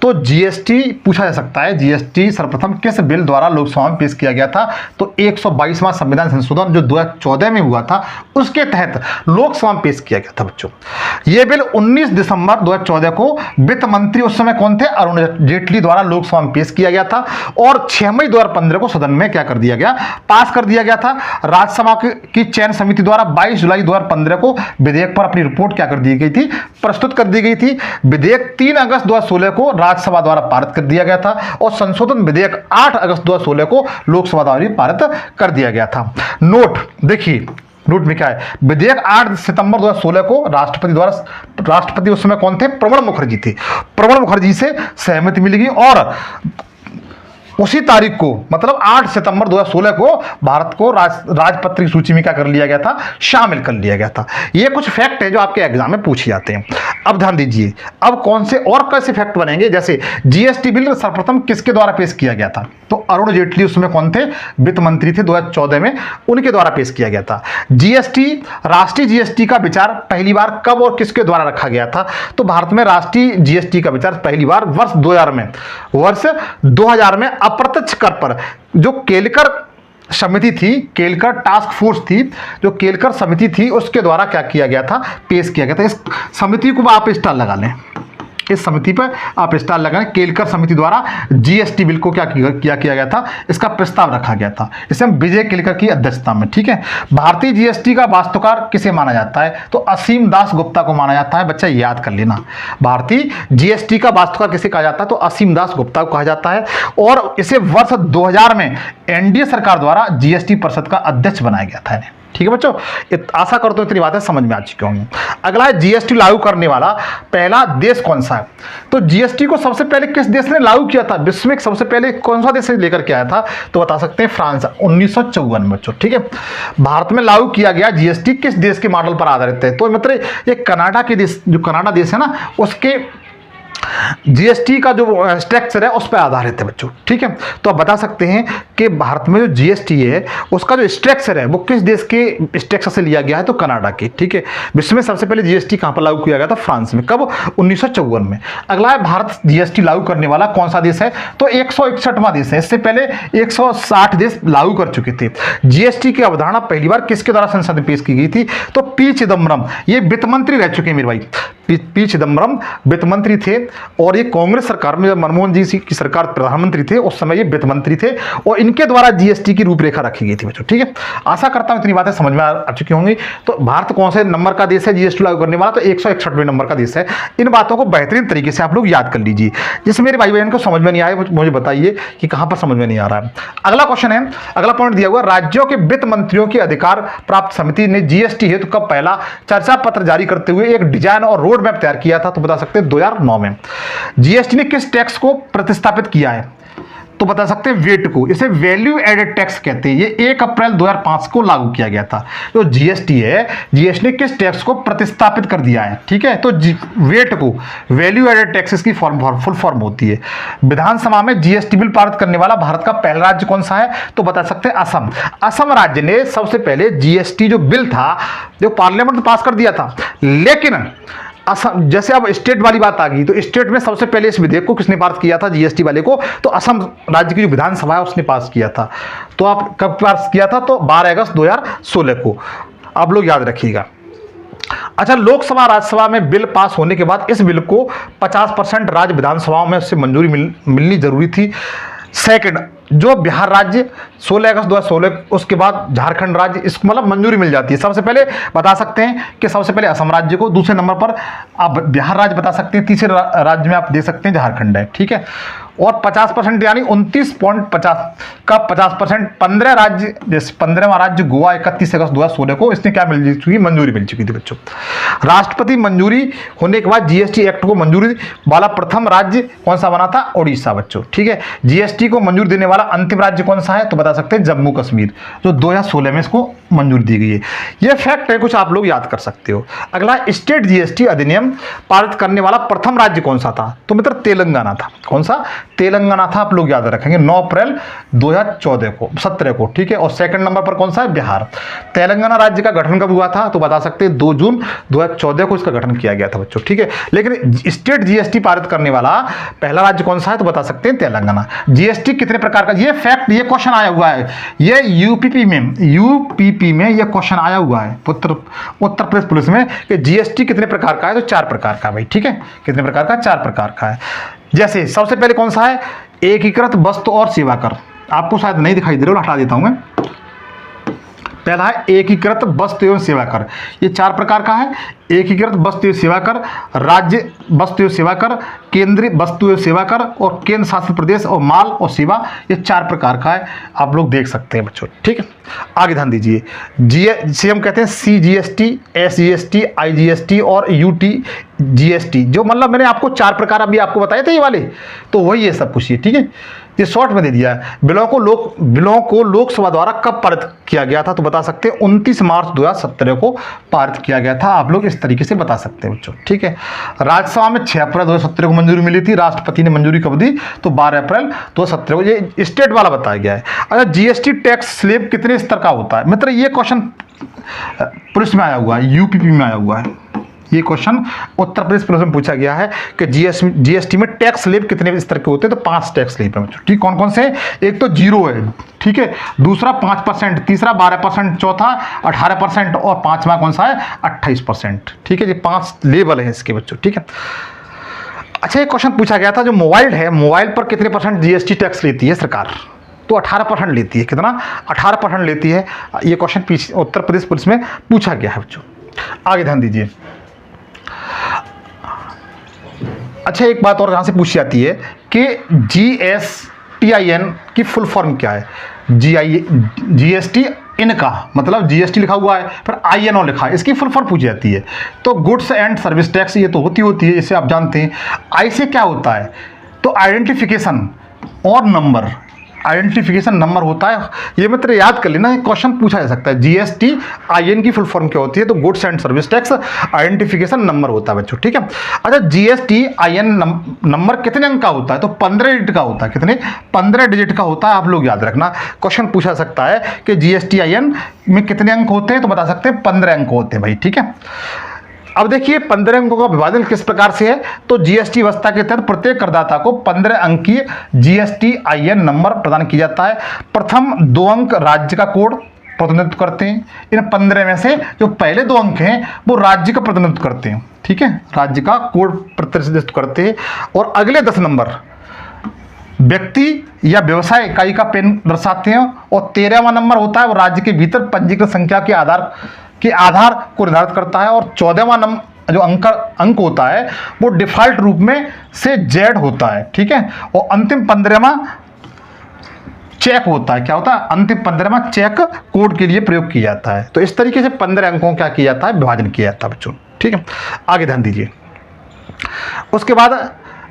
तो जीएसटी पूछा जा सकता है, जीएसटी सर्वप्रथम किस बिल द्वारा लोकसभा में पेश किया गया था तो 122वां संविधान संशोधन जो 2014 में हुआ था उसके तहत लोकसभा में पेश किया गया था बच्चों। यह बिल 19 दिसंबर 2014 को वित्त मंत्री उस समय कौन थे? अरुण जेटली द्वारा लोकसभा में पेश किया गया था, और 6 मई 2015 को सदन में क्या कर दिया गया? पास कर दिया गया था। राज्यसभा की चयन समिति द्वारा 22 जुलाई 2015 को विधेयक पर अपनी रिपोर्ट क्या कर दी गई थी? प्रस्तुत कर दी गई थी। विधेयक 3 अगस्त 2016 को राज्यसभा द्वारा पारित कर दिया गया था, और संशोधन विधेयक 8 अगस्त 2016 को लोकसभा द्वारा पारित कर दिया गया था। नोट देखिए, नोट में क्या है? विधेयक 8 सितंबर 2016 को राष्ट्रपति उस समय कौन थे? प्रणब मुखर्जी थे। प्रणब मुखर्जी से सहमति मिलेगी, और उसी तारीख को मतलब 8 सितंबर 2016 को भारत को राजपत्रित सूची में क्या कर लिया गया था? शामिल कर लिया गया था। ये कुछ फैक्ट है जो आपके एग्जाम में पूछे जाते हैं। अब ध्यान दीजिए, अब कौन से और कैसे फैक्ट बनेंगे? जैसे जीएसटी बिल सर्वप्रथम किसके द्वारा पेश किया गया था तो अरुण जेटली उसमें कौन थे? वित्त मंत्री थे 2014 में, उनके द्वारा पेश किया गया था। जीएसटी राष्ट्रीय जीएसटी का विचार पहली बार कब और किसके द्वारा रखा गया था तो भारत में राष्ट्रीय जीएसटी का विचार पहली बार वर्ष 2000 में अप्रत्यक्ष कर पर जो केलकर समिति थी, केलकर टास्क फोर्स थी, जो केलकर समिति थी उसके द्वारा क्या किया गया था? पेश किया गया था। इस समिति को आप स्टार लगा लें, इस समिति पर आप स्टार लगाएं। केलकर समिति द्वारा जीएसटी बिल को क्या किया गया था? इसका प्रस्ताव रखा गया था, इसे हम विजय केलकर की अध्यक्षता में, ठीक है। भारतीय जीएसटी का वास्तुकार किसे माना जाता है तो असीम दास गुप्ता को माना जाता है। बच्चा याद कर लेना, भारतीय जीएसटी का वास्तुकार किसे कहा जाता है तो असीम दास गुप्ता को कहा जाता है, और इसे वर्ष 2000 में एनडीए सरकार द्वारा जीएसटी परिषद का अध्यक्ष बनाया गया था। ठीक है बच्चों, आशा करता हूं इतनी बातें समझ में आ चुकी होंगी। अगला है जीएसटी लागू करने वाला पहला देश कौन सा है तो जीएसटी को सबसे पहले किस देश ने लागू किया था? विश्व में सबसे पहले कौन सा देश लेकर के आया था तो बता सकते हैं फ्रांस, 1954 में बच्चों, ठीक है। भारत में लागू किया गया जीएसटी किस देश के मॉडल पर आधारित है तो मतलब ये कनाडा के देश, जो कनाडा देश है ना, उसके जीएसटी का जो स्ट्रक्चर है उस पर आधारित है बच्चों, ठीक है। तो आप बता सकते हैं कि भारत में जो जीएसटी है उसका जो स्ट्रक्चर है वो किस देश के स्ट्रक्चर से लिया गया है तो कनाडा के, ठीक है। विश्व में सबसे पहले जीएसटी कहां पर लागू किया गया था? फ्रांस में। कब? 1954 में। अगला है भारत जीएसटी लागू करने वाला कौन सा देश है तो 161वां देश है। इससे पहले 160 देश लागू कर चुके थे। जीएसटी की अवधारणा पहली बार किसके द्वारा संसद में पेश की गई थी तो पी चिदम्बरम, ये वित्त मंत्री रह चुके हैं मेरे भाई। पी चिदम्बरम वित्त मंत्री थे, और ये कांग्रेस सरकार में जब मनमोहन जी की सरकार प्रधानमंत्री थे उस समय ये वित्त मंत्री थे, और इनके द्वारा जीएसटी की रूपरेखा रखी गई थी बच्चों, ठीक है। आशा करता हूं इतनी बातें समझ में आ चुकी होंगी। तो भारत कौन से नंबर का देश है जीएसटी लागू करने वाला तो 161वें नंबर का देश है। इन बातों को बेहतरीन तरीके से आप लोग याद कर लीजिए। जिससे मेरे भाई बहन को समझ में नहीं आए मुझे बताइए कि कहां पर समझ में नहीं आ रहा है। अगला क्वेश्चन है, अगला पॉइंट दिया हुआ, राज्यों के वित्त मंत्रियों के अधिकार प्राप्त समिति ने जीएसटी हेतु कब पहला चर्चा पत्र जारी करते हुए एक डिजाइन और रोड मैप तैयार किया था तो बता सकते हैं 2009 में। जीएसटी ने किस टैक्स को प्रतिस्थापित किया है तो बता सकते हैं वेट को। इसे वैल्यू एडेड टैक्स कहते हैं। ये 1 अप्रैल 2005 को लागू किया गया था। तो जीएसटी है, जीएसटी ने किस टैक्स को प्रतिस्थापित कर दिया है, ठीक है। तो वेट को वैल्यू एडेड टैक्स की फुल फॉर्म होती है। विधानसभा में जीएसटी बिल पारित करने वाला भारत का पहला राज्य कौन सा है, तो बता सकते हैं असम। असम राज्य ने सबसे पहले जीएसटी जो बिल था जो पार्लियामेंट में पास कर दिया था, लेकिन असम, जैसे अब स्टेट वाली बात आ गई, तो स्टेट में सबसे पहले इस विधेयक को किसने पास किया था, जीएसटी वाले को, तो असम राज्य की जो विधानसभा है उसने पास किया था। तो आप कब पास किया था, तो 12 अगस्त 2016 को। आप लोग याद रखिएगा। अच्छा, लोकसभा राज्यसभा में बिल पास होने के बाद इस बिल को 50% राज्य विधानसभाओं में उससे मंजूरी मिलनी जरूरी थी। सेकंड, जो बिहार राज्य 16 अगस्त 2016, उसके बाद झारखंड राज्य, इसको मतलब मंजूरी मिल जाती है। सबसे पहले बता सकते हैं कि सबसे पहले असम राज्य को, दूसरे नंबर पर आप बिहार राज्य बता सकते हैं, तीसरे राज्य में आप दे सकते हैं झारखंड है, ठीक है। और 50% यानी 29.50 का 50%, 15 राज्य, जैसे 15वां राज्य गोवा 31 अगस्त 2016 को इसने क्या मिल चुकी, मंजूरी मिल चुकी थी बच्चों। राष्ट्रपति मंजूरी होने के बाद जीएसटी एक्ट को मंजूरी वाला प्रथम राज्य कौन सा बना था, उड़ीसा बच्चों, ठीक है। जीएसटी को मंजूरी देने वाला अंतिम राज्य कौन सा है, तो बता सकते हैं जम्मू कश्मीर, जो 2016 में इसको मंजूरी दी गई है। ये फैक्ट है, कुछ आप लोग याद कर सकते हो। अगला, स्टेट जीएसटी अधिनियम पारित करने वाला प्रथम राज्य कौन सा था, तो मित्र तेलंगाना था। कौन सा, तेलंगाना था। आप लोग याद रखेंगे 9 अप्रैल 2017 को, ठीक है। और सेकंड नंबर पर कौन सा है, बिहार। तेलंगाना राज्य का गठन कब हुआ था, तो बता सकते हैं 2 जून 2014 को इसका गठन किया गया था बच्चों, ठीक है। लेकिन स्टेट जीएसटी पारित करने वाला पहला राज्य कौन सा है, तो बता सकते हैं तेलंगाना। जीएसटी कितने प्रकार का, ये फैक्ट, ये क्वेश्चन आया हुआ है, ये यूपीपी में ये क्वेश्चन आया हुआ है उत्तर प्रदेश पुलिस में कि जीएसटी कितने प्रकार का है, तो 4 प्रकार का भाई, ठीक है। कितने प्रकार का, 4 प्रकार का है। जैसे सबसे पहले कौन सा है, एकीकृत वस्तु और सेवा कर। आपको शायद नहीं दिखाई दे रहा, हटा देता हूं मैं। पहला है एकीकृत वस्तु एवं सेवा कर, ये 4 प्रकार का है। एकीकृत वस्तु एवं सेवा कर, राज्य वस्तु एवं सेवा कर, केंद्रीय वस्तु एवं सेवा कर और केंद्र शासित प्रदेश और माल और सेवा, ये 4 प्रकार का है। आप लोग देख सकते हैं बच्चों, ठीक है। आगे ध्यान दीजिए, हम कहते हैं CGST, SGST, IGST और UTGST, जो मतलब मैंने आपको 4 प्रकार अभी आपको बताए थे ये वाले, तो वही ये सब कुछ, ठीक है। ये शॉर्ट में दे दिया है। बिलों को लोकसभा द्वारा कब पारित किया गया था, तो बता सकते हैं 29 मार्च 2017 को पारित किया गया था। आप लोग इस तरीके से बता सकते हैं बच्चों, ठीक है। राज्यसभा में 6 अप्रैल 2017 को मंजूरी मिली थी। राष्ट्रपति ने मंजूरी कब दी, तो 12 अप्रैल 2017 को। ये स्टेट वाला बताया गया है। अच्छा, जीएसटी टैक्स स्लैब कितने स्तर का होता है, मित्र ये क्वेश्चन पुलिस में आया हुआ है, यूपीपी में आया हुआ है। ये क्वेश्चन उत्तर प्रदेश पुलिस में पूछा गया है कि जीएसटी में टैक्स स्लैब कितने स्तर के होते हैं, तो 5 टैक्स स्लैब है, ठीक। कौन कौन से, एक तो 0 है, ठीक है। दूसरा 5%, तीसरा 12%, चौथा 18% और 5वां कौन सा है, 28%, ठीक है। ये 5 लेवल है इसके बच्चों, ठीक है। अच्छा, एक क्वेश्चन पूछा गया था, जो मोबाइल है, मोबाइल पर कितने % जीएसटी टैक्स लेती है सरकार, तो 18% लेती है। कितना, 18% लेती है। ये क्वेश्चन उत्तर प्रदेश पुलिस में पूछा गया है बच्चों। आगे ध्यान दीजिए। अच्छा, एक बात और यहां से पूछी जाती है कि GSTIN की फुल फॉर्म क्या है। GST इनका मतलब GST लिखा हुआ है, फिर INO लिखा है, इसकी फुल फॉर्म पूछी जाती है। तो गुड्स एंड सर्विस टैक्स, ये तो होती है, इसे आप जानते हैं। I से क्या होता है, तो आइडेंटिफिकेशन और नंबर, आइडेंटिफिकेशन नंबर होता है। ये मित्र याद कर लेना, क्वेश्चन पूछा जा सकता है। GSTIN की फुल फॉर्म क्या होती है, तो goods and service tax identification number होता है बच्चों, ठीक है। अच्छा, GSTIN नंबर कितने अंक का होता है, तो 15 डिजिट का होता है। कितने, 15 डिजिट का होता है। आप लोग याद रखना, क्वेश्चन पूछा सकता है कि GSTIN में कितने अंक होते हैं, तो बता सकते हैं 15 अंक होते हैं भाई, ठीक है। अब देखिए 15 अंकों का विभाजन किस प्रकार से है, तो जीएसटी व्यवस्था के तहत प्रत्येक करदाता को 15 अंकीय GSTIN नंबर प्रदान किया जाता है। प्रथम 2 अंक राज्य का कोड प्रतिनिधित्व करते हैं। इन 15 में से जो पहले 2 अंक हैं वो राज्य का प्रतिनिधित्व करते हैं, ठीक है, राज्य का कोड प्रतिनिधित्व करते हैं। और अगले 10 नंबर व्यक्ति या व्यवसाय इकाई का पेन दर्शाते हैं। और 13वां नंबर होता है वो राज्य के भीतर पंजीकृत संख्या के आधार को निर्धारित करता है। और 14वां नंबर जो अंक होता है वो डिफॉल्ट रूप में से Z होता है, ठीक है। और अंतिम 15वां चेक होता है। क्या होता है, अंतिम 15वां चेक कोड के लिए प्रयोग किया जाता है। तो इस तरीके से 15 अंकों क्या किया जाता है, विभाजन किया जाता है बच्चों, ठीक है। आगे ध्यान दीजिए। उसके बाद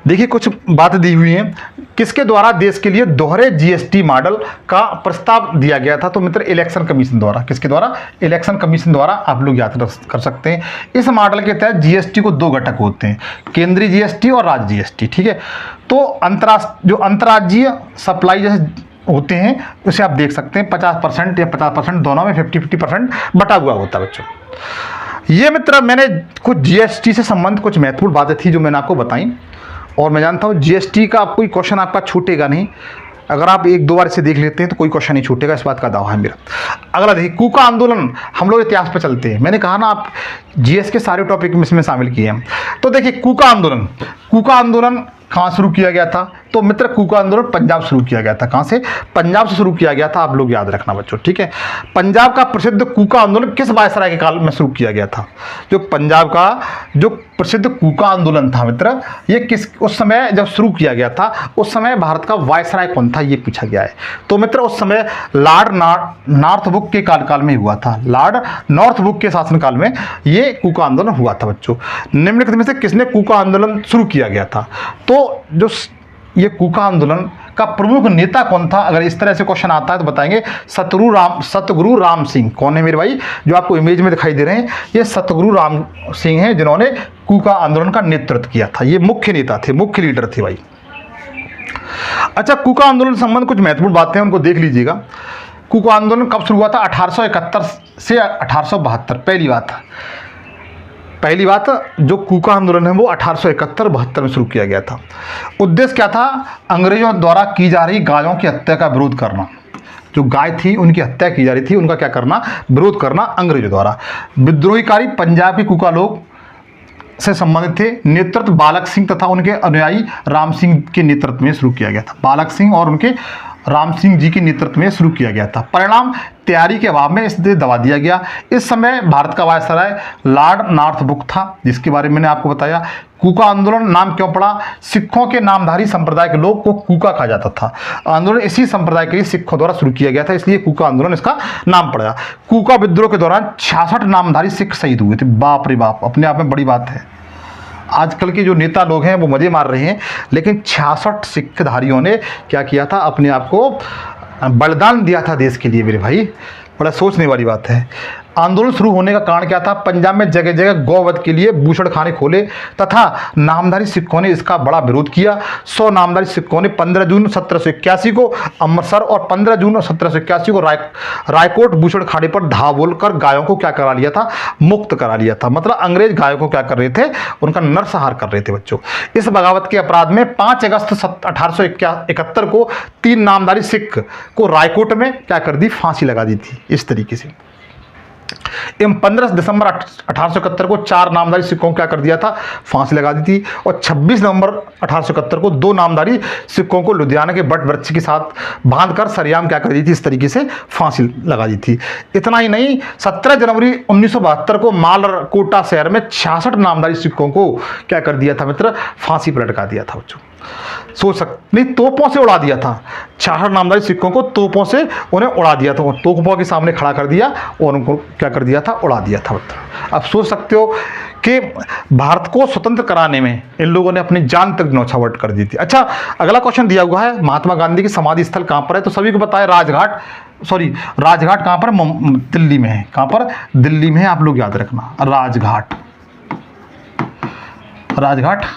देखिए कुछ बातें दी हुई हैं, किसके द्वारा देश के लिए दोहरे जीएसटी मॉडल का प्रस्ताव दिया गया था? तो मित्र इलेक्शन कमीशन द्वारा। किसके द्वारा? इलेक्शन कमीशन द्वारा। आप लोग याद कर सकते हैं। इस मॉडल के तहत जीएसटी को दो घटक होते हैं, केंद्रीय जीएसटी और राज्य जीएसटी। ठीक है, तो जो अंतर्राज्यीय सप्लाई जैसे होते हैं उसे आप देख सकते हैं 50% या 50% दोनों में 50-50% बटा हुआ होता है बच्चों। ये मित्र मैंने कुछ जीएसटी से संबंधित कुछ महत्वपूर्ण बातें थी जो मैंने आपको बताई, और मैं जानता हूँ जीएसटी का कोई क्वेश्चन आपका छूटेगा नहीं। अगर आप एक दो बार इसे देख लेते हैं तो कोई क्वेश्चन नहीं छूटेगा, इस बात का दावा है मेरा। अगला देखिए, कूका आंदोलन। हम लोग इतिहास पर चलते हैं। मैंने कहा ना आप जीएस के सारे टॉपिक इसमें शामिल किए हैं। तो देखिए कूका आंदोलन, कूका आंदोलन कहाँ शुरू किया गया था? तो मित्र कूका आंदोलन पंजाब शुरू किया गया था। कहाँ से? पंजाब से शुरू किया गया था। आप लोग याद रखना बच्चों। ठीक है, पंजाब का प्रसिद्ध कूका आंदोलन किस वायसराय के काल में शुरू किया गया था? जो पंजाब का जो प्रसिद्ध कूका आंदोलन था मित्र, ये किस उस समय जब शुरू किया गया था उस समय भारत का वायसराय कौन था, ये पूछा गया है। तो मित्र उस समय लॉर्ड नॉर्थब्रुक के काल में हुआ था। लॉर्ड नॉर्थब्रुक के शासनकाल में ये कूका आंदोलन हुआ था बच्चों। निम्नलिखित में से किसने कूका आंदोलन शुरू किया गया था? तो जो ये कूका आंदोलन का प्रमुख नेता कौन था? अगर इस तरह से क्वेश्चन आता है तो बताएंगे सतगुरु राम सिंह। कौन है मेरे भाई? जो आपको इमेज में दिखाई दे रहे हैं ये सतगुरु राम सिंह हैं, जिन्होंने कूका आंदोलन का नेतृत्व किया था। ये मुख्य नेता थे, मुख्य लीडर थे भाई। अच्छा, कूका आंदोलन संबंध कुछ महत्वपूर्ण बातें हैं, उनको देख लीजिएगा। कूका आंदोलन कब शुरू हुआ था? 1871 से 1872। पहली बात, जो कूका आंदोलन है वो 1871-72 में शुरू किया गया था। उद्देश्य क्या था? अंग्रेजों द्वारा की जा रही गायों की हत्या का विरोध करना। जो गाय थी उनकी हत्या की जा रही थी, उनका क्या करना? विरोध करना अंग्रेजों द्वारा। विद्रोहीकारी पंजाब के कूका लोग से संबंधित थे। नेतृत्व बालक सिंह तथा उनके अनुयायी राम सिंह के नेतृत्व में शुरू किया गया था। बालक सिंह और उनके राम सिंह जी के नेतृत्व में शुरू किया गया था। परिणाम, तैयारी के अभाव में इसे दबा दिया गया। इस समय भारत का वायसराय लॉर्ड नॉर्थब्रुक था, जिसके बारे में मैंने आपको बताया। कूका आंदोलन नाम क्यों पड़ा? सिखों के नामधारी संप्रदाय के लोग को कूका कहा जाता था। आंदोलन इसी संप्रदाय के लिए सिखों द्वारा शुरू किया गया था, इसलिए कूका आंदोलन इसका नाम पड़ा। कूका विद्रोह के दौरान 66 नामधारी सिख शहीद हुए थे। बाप रे बाप, अपने आप में बड़ी बात है। आजकल के जो नेता लोग हैं वो मजे मार रहे हैं, लेकिन 66 सिखधारियों ने क्या किया था? अपने आप को बलिदान दिया था देश के लिए मेरे भाई। बड़ा सोचने वाली बात है। आंदोलन शुरू होने का कारण क्या था? पंजाब में जगह जगह गौवध के लिए बूचड़खाने खोले तथा नामधारी सिखों ने इसका बड़ा विरोध किया। 100 नामधारी सिखों ने 15 जून 1781 को अमृतसर और 15 जून 1781 को रायकोट बूचड़खाने पर धावा बोलकर गायों को क्या करा लिया था? मुक्त करा लिया था। मतलब अंग्रेज गायों को क्या कर रहे थे? उनका नरसंहार कर रहे थे बच्चों। इस बगावत के अपराध में 5 अगस्त 1871 को 3 नामधारी सिख को रायकोट में क्या कर दी? फांसी लगा दी थी। इस तरीके से एवं 15 दिसंबर 1871 को 4 नामधारी सिखों को क्या कर दिया था? फांसी लगा दी थी। और 26 नवंबर 1871 को 2 नामधारी सिखों को लुधियाना के बट वृक्ष के साथ बांधकर सरेआम क्या कर दी थी? इस तरीके से फांसी लगा दी थी। इतना ही नहीं, 17 जनवरी 1972 को मालरकोटा शहर में 66 नामधारी सिखों को क्या कर दिया था मित्र? फांसी पर लटका दिया था बच्चों। सोच सकते नहीं, तोपों से उड़ा दिया था। 66 नामधारी सिखों को तोपों से उन्हें उड़ा दिया था। तोपों के सामने खड़ा कर दिया और उनको क्या कर दिया था? उड़ा दिया था। अब सोच सकते हो कि भारत को स्वतंत्र कराने में इन लोगों ने अपनी जान तक न्यौछावर कर दी थी। अच्छा, अगला क्वेश्चन दिया हुआ है, महात्मा गांधी की समाधि स्थल कहाँ पर है? तो सभी को पता है राजघाट कहाँ पर? दिल्ली में है। कहाँ पर? दिल्ली में है। आप लोग याद रखना, राजघाट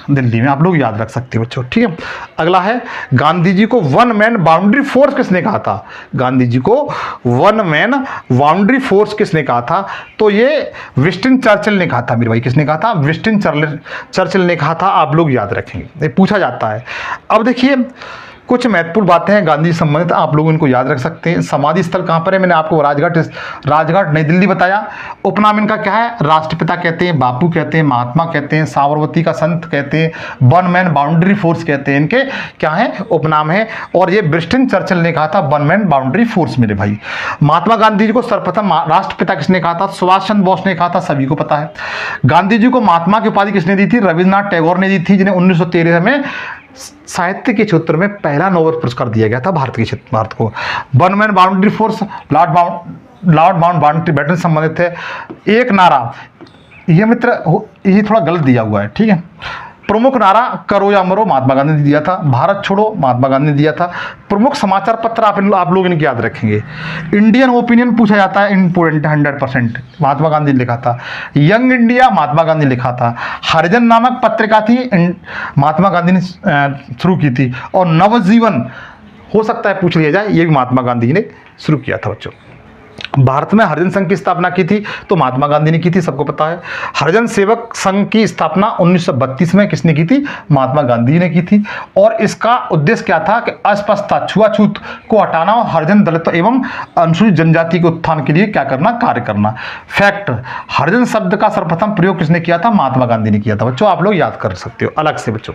दिल्ली में, आप लोग याद रख सकते हो बच्चों। ठीक है, अगला है, गांधी जी को वन मैन बाउंड्री फोर्स किसने कहा था? गांधी जी को वन मैन बाउंड्री फोर्स किसने कहा था? तो ये विंस्टन चर्चिल ने कहा था मेरे भाई। किसने कहा था? विंस्टन चर्चिल ने कहा था। आप लोग याद रखेंगे, ये पूछा जाता है। अब देखिए कुछ महत्वपूर्ण बातें हैं गांधी संबंधित, आप लोग इनको याद रख सकते हैं। समाधि स्थल कहाँ पर है? मैंने आपको राजघाट नई दिल्ली बताया। उपनाम इनका क्या है? राष्ट्रपिता कहते हैं, बापू कहते हैं, महात्मा कहते हैं, साबरमती का संत कहते हैं, वन मैन बाउंड्री फोर्स कहते हैं। इनके क्या है? उपनाम है। और ये विंस्टन चर्चिल ने कहा था वन मैन बाउंड्री फोर्स मेरे भाई। महात्मा गांधी जी को सर्वप्रथम राष्ट्रपिता किसने कहा था? सुभाष चंद्र बोस ने कहा था, सभी को पता है। गांधी जी को महात्मा की उपाधि किसने दी थी? रविन्द्रनाथ टैगोर ने दी थी, जिन्हें 1913 में साहित्य के क्षेत्र में पहला नोबेल पुरस्कार दिया गया था भारत को। One man boundary force Lord Mountbatten batten संबंधित है। एक नारा, ये मित्र ये थोड़ा गलत दिया हुआ है, ठीक है। प्रमुख नारा करो या मरो महात्मा गांधी ने दिया था, भारत छोड़ो महात्मा गांधी ने दिया था। प्रमुख समाचार पत्र आप लोग इनके याद रखेंगे। इंडियन ओपिनियन पूछा जाता है इम्पोर्टेंट 100%, महात्मा गांधी ने लिखा था। यंग इंडिया महात्मा गांधी ने लिखा था। हरिजन नामक पत्रिका थी, महात्मा गांधी ने शुरू की थी। और नवजीवन हो सकता है पूछ लिया जाए, ये भी महात्मा गांधी ने शुरू किया था बच्चों। भारत में हरिजन संघ की स्थापना की थी तो महात्मा गांधी ने की थी, सबको पता है। हरिजन सेवक संघ की स्थापना 1932 में किसने की थी? महात्मा गांधी ने की थी। और इसका उद्देश्य क्या था कि अस्पृश्यता, छुआछूत को हटाना और हरिजन दलित एवं अनुसूचित जनजाति के उत्थान के लिए क्या करना? कार्य करना। फैक्ट, हरिजन शब्द का सर्वप्रथम प्रयोग किसने किया था? महात्मा गांधी ने किया था बच्चों, आप लोग याद कर सकते हो अलग से बच्चों।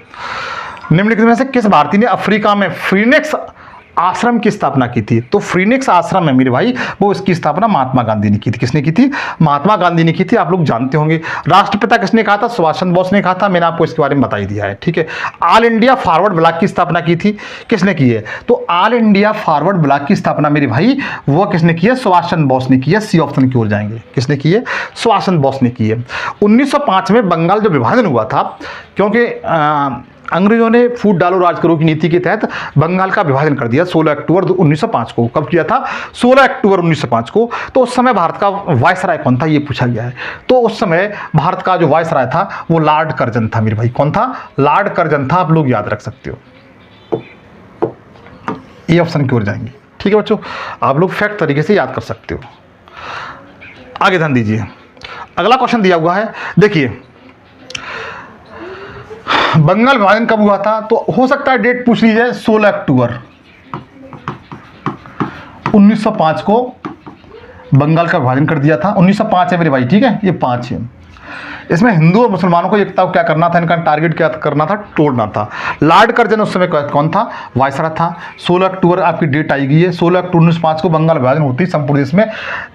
निम्नलिखित में से किस भारतीय ने अफ्रीका में फ्रीनेक्स आश्रम की स्थापना की थी? तो फ्रीनेक्स आश्रम है मेरे भाई, वो इसकी स्थापना महात्मा गांधी ने की थी। किसने की थी? महात्मा गांधी ने की थी, आप लोग जानते होंगे। राष्ट्रपिता किसने कहा था? सुभाष चंद्र बोस ने कहा था, मैंने आपको इसके बारे में बता ही दिया है, ठीक है। ऑल इंडिया फॉरवर्ड ब्लॉक की स्थापना की थी, किसने की है? तो ऑल इंडिया फॉरवर्ड ब्लॉक की स्थापना मेरे भाई वो किसने की है? सुभाष चंद्र बोस ने की है। सी ऑप्शन की ओर जाएंगे, किसने की है? सुभाष चंद्र बोस ने की है। 1905 में बंगाल जो विभाजन हुआ था, क्योंकि अंग्रेजों ने फूट डालो राज करो की नीति के तहत बंगाल का विभाजन कर दिया 16 अक्टूबर 1905 को। कब किया था? 16 अक्टूबर 1905 को। तो उस समय भारत का वायसराय कौन था, ये पूछा गया है। तो उस समय भारत का जो वायसराय था वो लॉर्ड कर्जन था मेरे भाई। कौन था? लॉर्ड कर्जन था, आप लोग याद रख सकते हो। ये ऑप्शन की ओर जाएंगे, ठीक है बच्चों, आप लोग फैक्ट तरीके से याद कर सकते हो। आगे ध्यान दीजिए, अगला क्वेश्चन दिया हुआ है, देखिए बंगाल विभाजन कब हुआ था? तो हो सकता है डेट पूछ ली जाए, 16 अक्टूबर 1905 को बंगाल का विभाजन कर दिया था। 1905 है मेरे भाई, ठीक है, ये 5 है। इसमें हिंदू और मुसलमानों को एकता को क्या करना था? इनका टारगेट क्या करना था? तोड़ना था। लॉर्ड कर्जन उस समय कौन था? वायसराय था। 16 अक्टूबर आपकी डेट आई गई है। 16 अक्टूबर 1905 को बंगाल विभाजन होती संपूर्ण देश में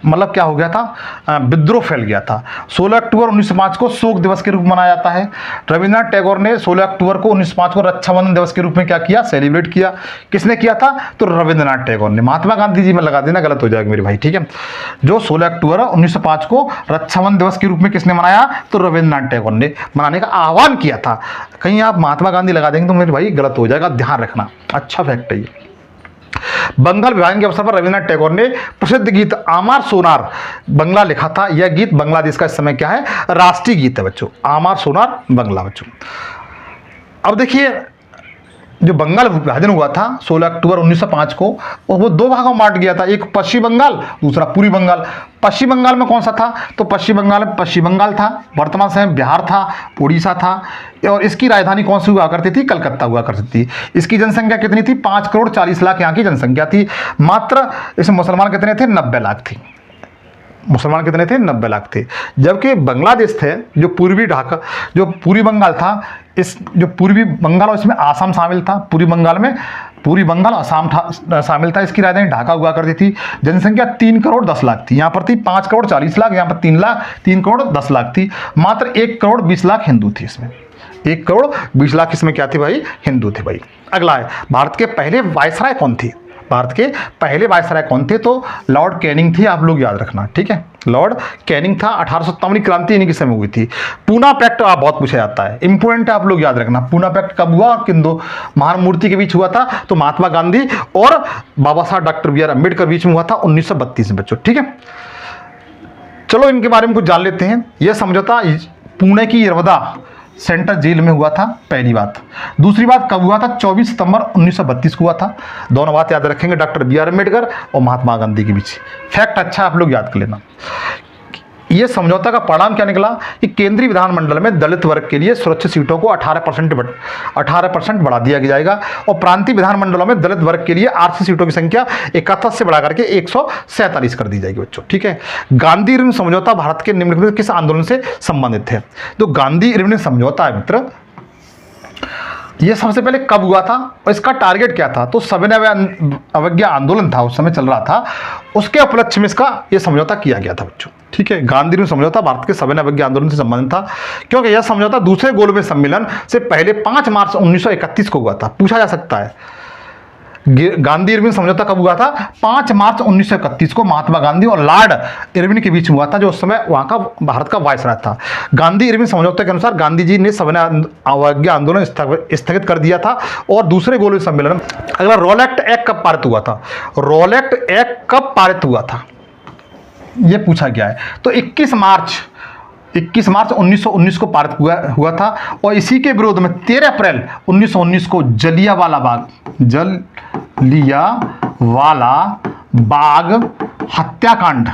मतलब क्या हो गया था? विद्रोह फैल गया था। 16 अक्टूबर 1905 को शोक दिवस के रूप में मनाया जाता है। रविन्द्रनाथ टैगोर ने 16 अक्टूबर को 1905 को रक्षाबंधन दिवस के रूप में क्या किया? सेलिब्रेट किया। किसने किया था? तो रविन्द्रनाथ टैगोर ने। महात्मा गांधी जी में लगा देना, गलत हो जाएगा मेरे भाई, ठीक है। जो 16 अक्टूबर 1905 को रक्षाबंधन दिवस के रूप में किसने मनाया? तो रविन्द्रनाथ टैगोर ने मनाने का आह्वान किया था। कहीं आप महात्मा गांधी लगा देंगे तो मेरे भाई गलत हो जाएगा, ध्यान रखना, अच्छा फैक्ट है ये। बंगाल विभाजन के अवसर पर रविन्द्रनाथ टैगोर ने प्रसिद्ध गीत आमार सोनार बंगला लिखा था। यह गीत बांग्लादेश का इस समय क्या है? राष्ट्रीय गीत है बच्चों, आमार सोनार बंगला बच्चों। अब देखिए जो बंगाल विभाजन हुआ था 16 अक्टूबर 1905 को, वो दो भागों में बांट गया था, एक पश्चिम बंगाल, दूसरा पूर्वी बंगाल। पश्चिम बंगाल में कौन सा था? तो पश्चिम बंगाल में पश्चिम बंगाल था, वर्तमान समय बिहार था, उड़ीसा था, और इसकी राजधानी कौन सी हुआ करती थी? कलकत्ता हुआ करती थी। इसकी जनसंख्या कितनी थी? 5 करोड़ 40 लाख यहाँ की जनसंख्या थी। मात्र इसमें मुसलमान कितने थे? 90 लाख थे। मुसलमान कितने थे? 90 लाख थे। जबकि बांग्लादेश थे जो पूर्वी ढाका, जो पूर्वी बंगाल था, इस जो पूर्वी बंगाल और इसमें आसाम शामिल था। पूर्वी बंगाल में पूर्वी बंगाल आसाम शामिल था। इसकी राजधानी ढाका हुआ करती थी। जनसंख्या 3 करोड़ 10 लाख थी। यहाँ पर थी 5 करोड़ 40 लाख, यहाँ पर 3 करोड़ 10 लाख थी। मात्र 1 करोड़ 20 लाख हिंदू थी इसमें। 1 करोड़ 20 लाख इसमें क्या थे भाई? हिंदू थे भाई। अगला है, भारत के पहले वायसराय कौन थे? भारत के पहले वायसराय कौन थे? तो लॉर्ड कैनिंग थे, आप लोग याद रखना, ठीक है। लॉर्ड कैनिंग था। 1857 की क्रांति इन्हीं के समय हुई थी। पूना पैक्ट आप बहुत पूछा जाता है, इंपोर्टेंट है, आप लोग याद रखना। पूना पैक्ट कब हुआ और किन दो महान मूर्ति के बीच हुआ था? तो महात्मा गांधी और बाबा साहब डॉक्टर बी आर अम्बेडकर बीच में हुआ था 1932 में बच्चों, ठीक है। चलो इनके बारे में कुछ जान लेते हैं। यह समझौता पुणे की यरवदा सेंट्रल जेल में हुआ था, पहली बात। दूसरी बात कब हुआ था? 24 सितंबर 1932 को हुआ था। दोनों बात याद रखेंगे, डॉक्टर बी आर अम्बेडकर और महात्मा गांधी के बीच। फैक्ट अच्छा आप लोग याद कर लेना। यह समझौता का परिणाम क्या निकला कि केंद्रीय विधानमंडल में दलित वर्ग के लिए सुरक्षित सीटों को 18% बढ़ा दिया जाएगा और प्रांतीय विधानमंडलों में दलित वर्ग के लिए आरक्षित सीटों की संख्या 71 से बढ़ा करके 147 कर दी जाएगी बच्चों, ठीक है। गांधी इरविन समझौता भारत के निम्नलिखित किस आंदोलन से संबंधित है? तो गांधी इरविन समझौता है मित्र, यह सबसे पहले कब हुआ था और इसका टारगेट क्या था? तो सविनय अवज्ञा आंदोलन था, उस समय चल रहा था, उसके उपलक्ष्य में इसका यह समझौता किया गया था बच्चों, ठीक है। गांधी इरविन समझौता भारत के सविनय अवज्ञा आंदोलन से संबंधित था, क्योंकि यह समझौता दूसरे गोलमेज सम्मेलन से पहले 5 मार्च 1931 को हुआ था। पूछा जा सकता है गांधी इरविन समझौता कब हुआ था? 5 मार्च 1931 को महात्मा गांधी और लॉर्ड इरविन के बीच हुआ था, जो उस समय वहाँ का भारत का वायसराय था। गांधी इरविन समझौते के अनुसार गांधी जी ने सविनय अवज्ञा आंदोलन स्थगित कर दिया था और दूसरे गोलमेज सम्मेलन। अगला, रॉलेट एक्ट कब पारित हुआ था? रॉलेट एक्ट कब पारित हुआ था ये पूछा गया है। तो 21 मार्च 1919 को पारित हुआ था और इसी के विरोध में 13 अप्रैल 1919 को जलियांवाला बाग हत्याकांड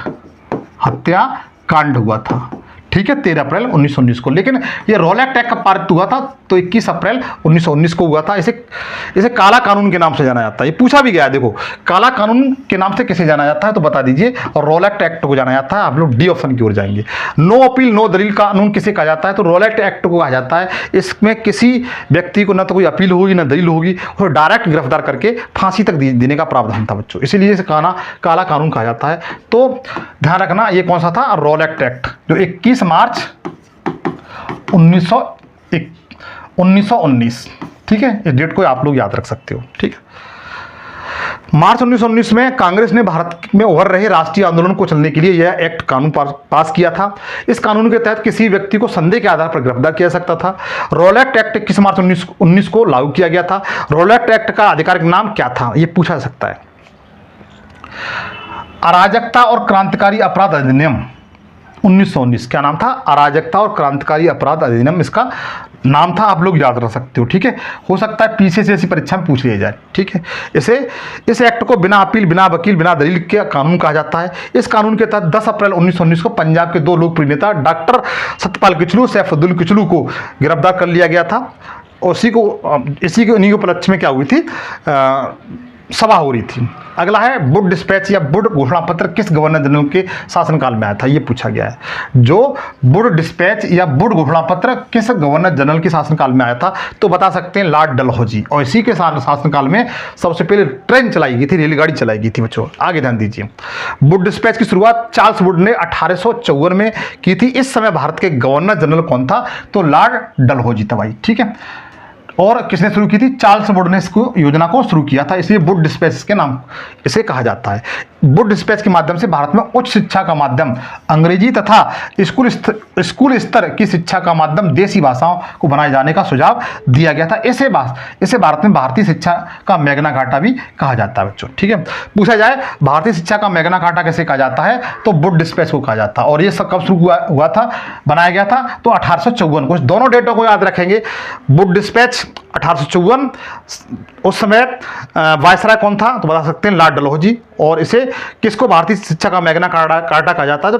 हुआ था। ठीक है, 13 अप्रैल 1919 को। लेकिन ये रॉलेट एक्ट कब पारित हुआ था? तो 21 अप्रैल 1919 को हुआ था। इसे काला कानून के नाम से जाना जाता है। ये पूछा भी गया है, देखो काला कानून के नाम से किसे जाना जाता है तो बता दीजिए। और रॉलेट एक्ट को जाना जाता है, आप लोग डी ऑप्शन की ओर जाएंगे। नो अपील नो दलील कानून किसे कहा जाता है? तो रॉलेट एक्ट को कहा जाता है। इसमें किसी व्यक्ति को ना तो कोई अपील होगी ना दलील होगी, और डायरेक्ट गिरफ्तार करके फांसी तक देने का प्रावधान था बच्चों, इसीलिए इसे काला कानून कहा जाता है। तो ध्यान रखना, ये कौन सा था? रॉलेट एक्ट, जो 21 मार्च 1919। ठीक है, इस डेट को आप लोग याद रख सकते हो। ठीक है, मार्च 1919 में कांग्रेस ने भारत में उभर रहे राष्ट्रीय आंदोलन को चलने के लिए यह एक्ट कानून पास किया था। इस कानून के तहत किसी व्यक्ति को संदेह के आधार पर गिरफ्तार किया जा सकता था। रॉलेट एक्ट 21 मार्च 1919 को लागू किया गया था। रॉलेट एक्ट का आधिकारिक नाम क्या था ये पूछा जा सकता है। अराजकता और क्रांतिकारी अपराध अधिनियम 1919। क्या नाम था? अराजकता और क्रांतिकारी अपराध अधिनियम इसका नाम था, आप लोग याद रख सकते हो। ठीक है, हो सकता है पीछे से ऐसी परीक्षा में पूछ लिया जाए। ठीक है, इस एक्ट को बिना अपील बिना वकील बिना दलील के कानून कहा जाता है। इस कानून के तहत 10 अप्रैल 1919 को पंजाब के 2 लोकप्रिय नेता डॉक्टर सत्यपाल किचलू सैफुद्दीन किचलू को गिरफ्तार कर लिया गया था। और इसी के उन्हीं के उपलक्ष्य में क्या हुई थी? सभा हो रही थी। अगला है वुड डिस्पैच या वुड घोषणा पत्र किस गवर्नर जनरल के शासनकाल में आया था ये पूछा गया है। जो वुड डिस्पैच या वुड घोषणा पत्र किस गवर्नर जनरल के शासनकाल में आया था तो बता सकते हैं लॉर्ड डलहौजी। और इसी के शासनकाल में सबसे पहले ट्रेन चलाई गई थी, रेलगाड़ी चलाई गई थी बच्चों। आगे ध्यान दीजिए, वुड डिस्पैच की शुरुआत चार्ल्स वुड ने 1854 में की थी। इस समय भारत के गवर्नर जनरल कौन था? तो लॉर्ड डलहौजी था भाई। ठीक है, और किसने शुरू की थी? चार्ल्स वुड ने इसको योजना को शुरू किया था, इसलिए वुड डिस्पैच के नाम इसे कहा जाता है। वुड डिस्पैच के माध्यम से भारत में उच्च शिक्षा का माध्यम अंग्रेजी तथा स्कूल स्तर की शिक्षा का माध्यम देसी भाषाओं को बनाए जाने का सुझाव दिया गया था। इसे भारत में भारतीय शिक्षा का मैग्ना कार्टा भी कहा जाता है बच्चों। ठीक है, पूछा जाए भारतीय शिक्षा का मैग्ना कार्टा कैसे कहा जाता है तो वुड डिस्पैच को कहा जाता है। और ये सब कब शुरू हुआ था, बनाया गया था? तो 1854 को। दोनों डेटों को याद रखेंगे। वुड डिस्पैच 1854, उस समय वायसराय कौन था तो बता सकते हैं लॉर्ड डलहौजी। और इसे किसको भारतीय शिक्षा का मैग्ना कार्टा कहा जाता है तो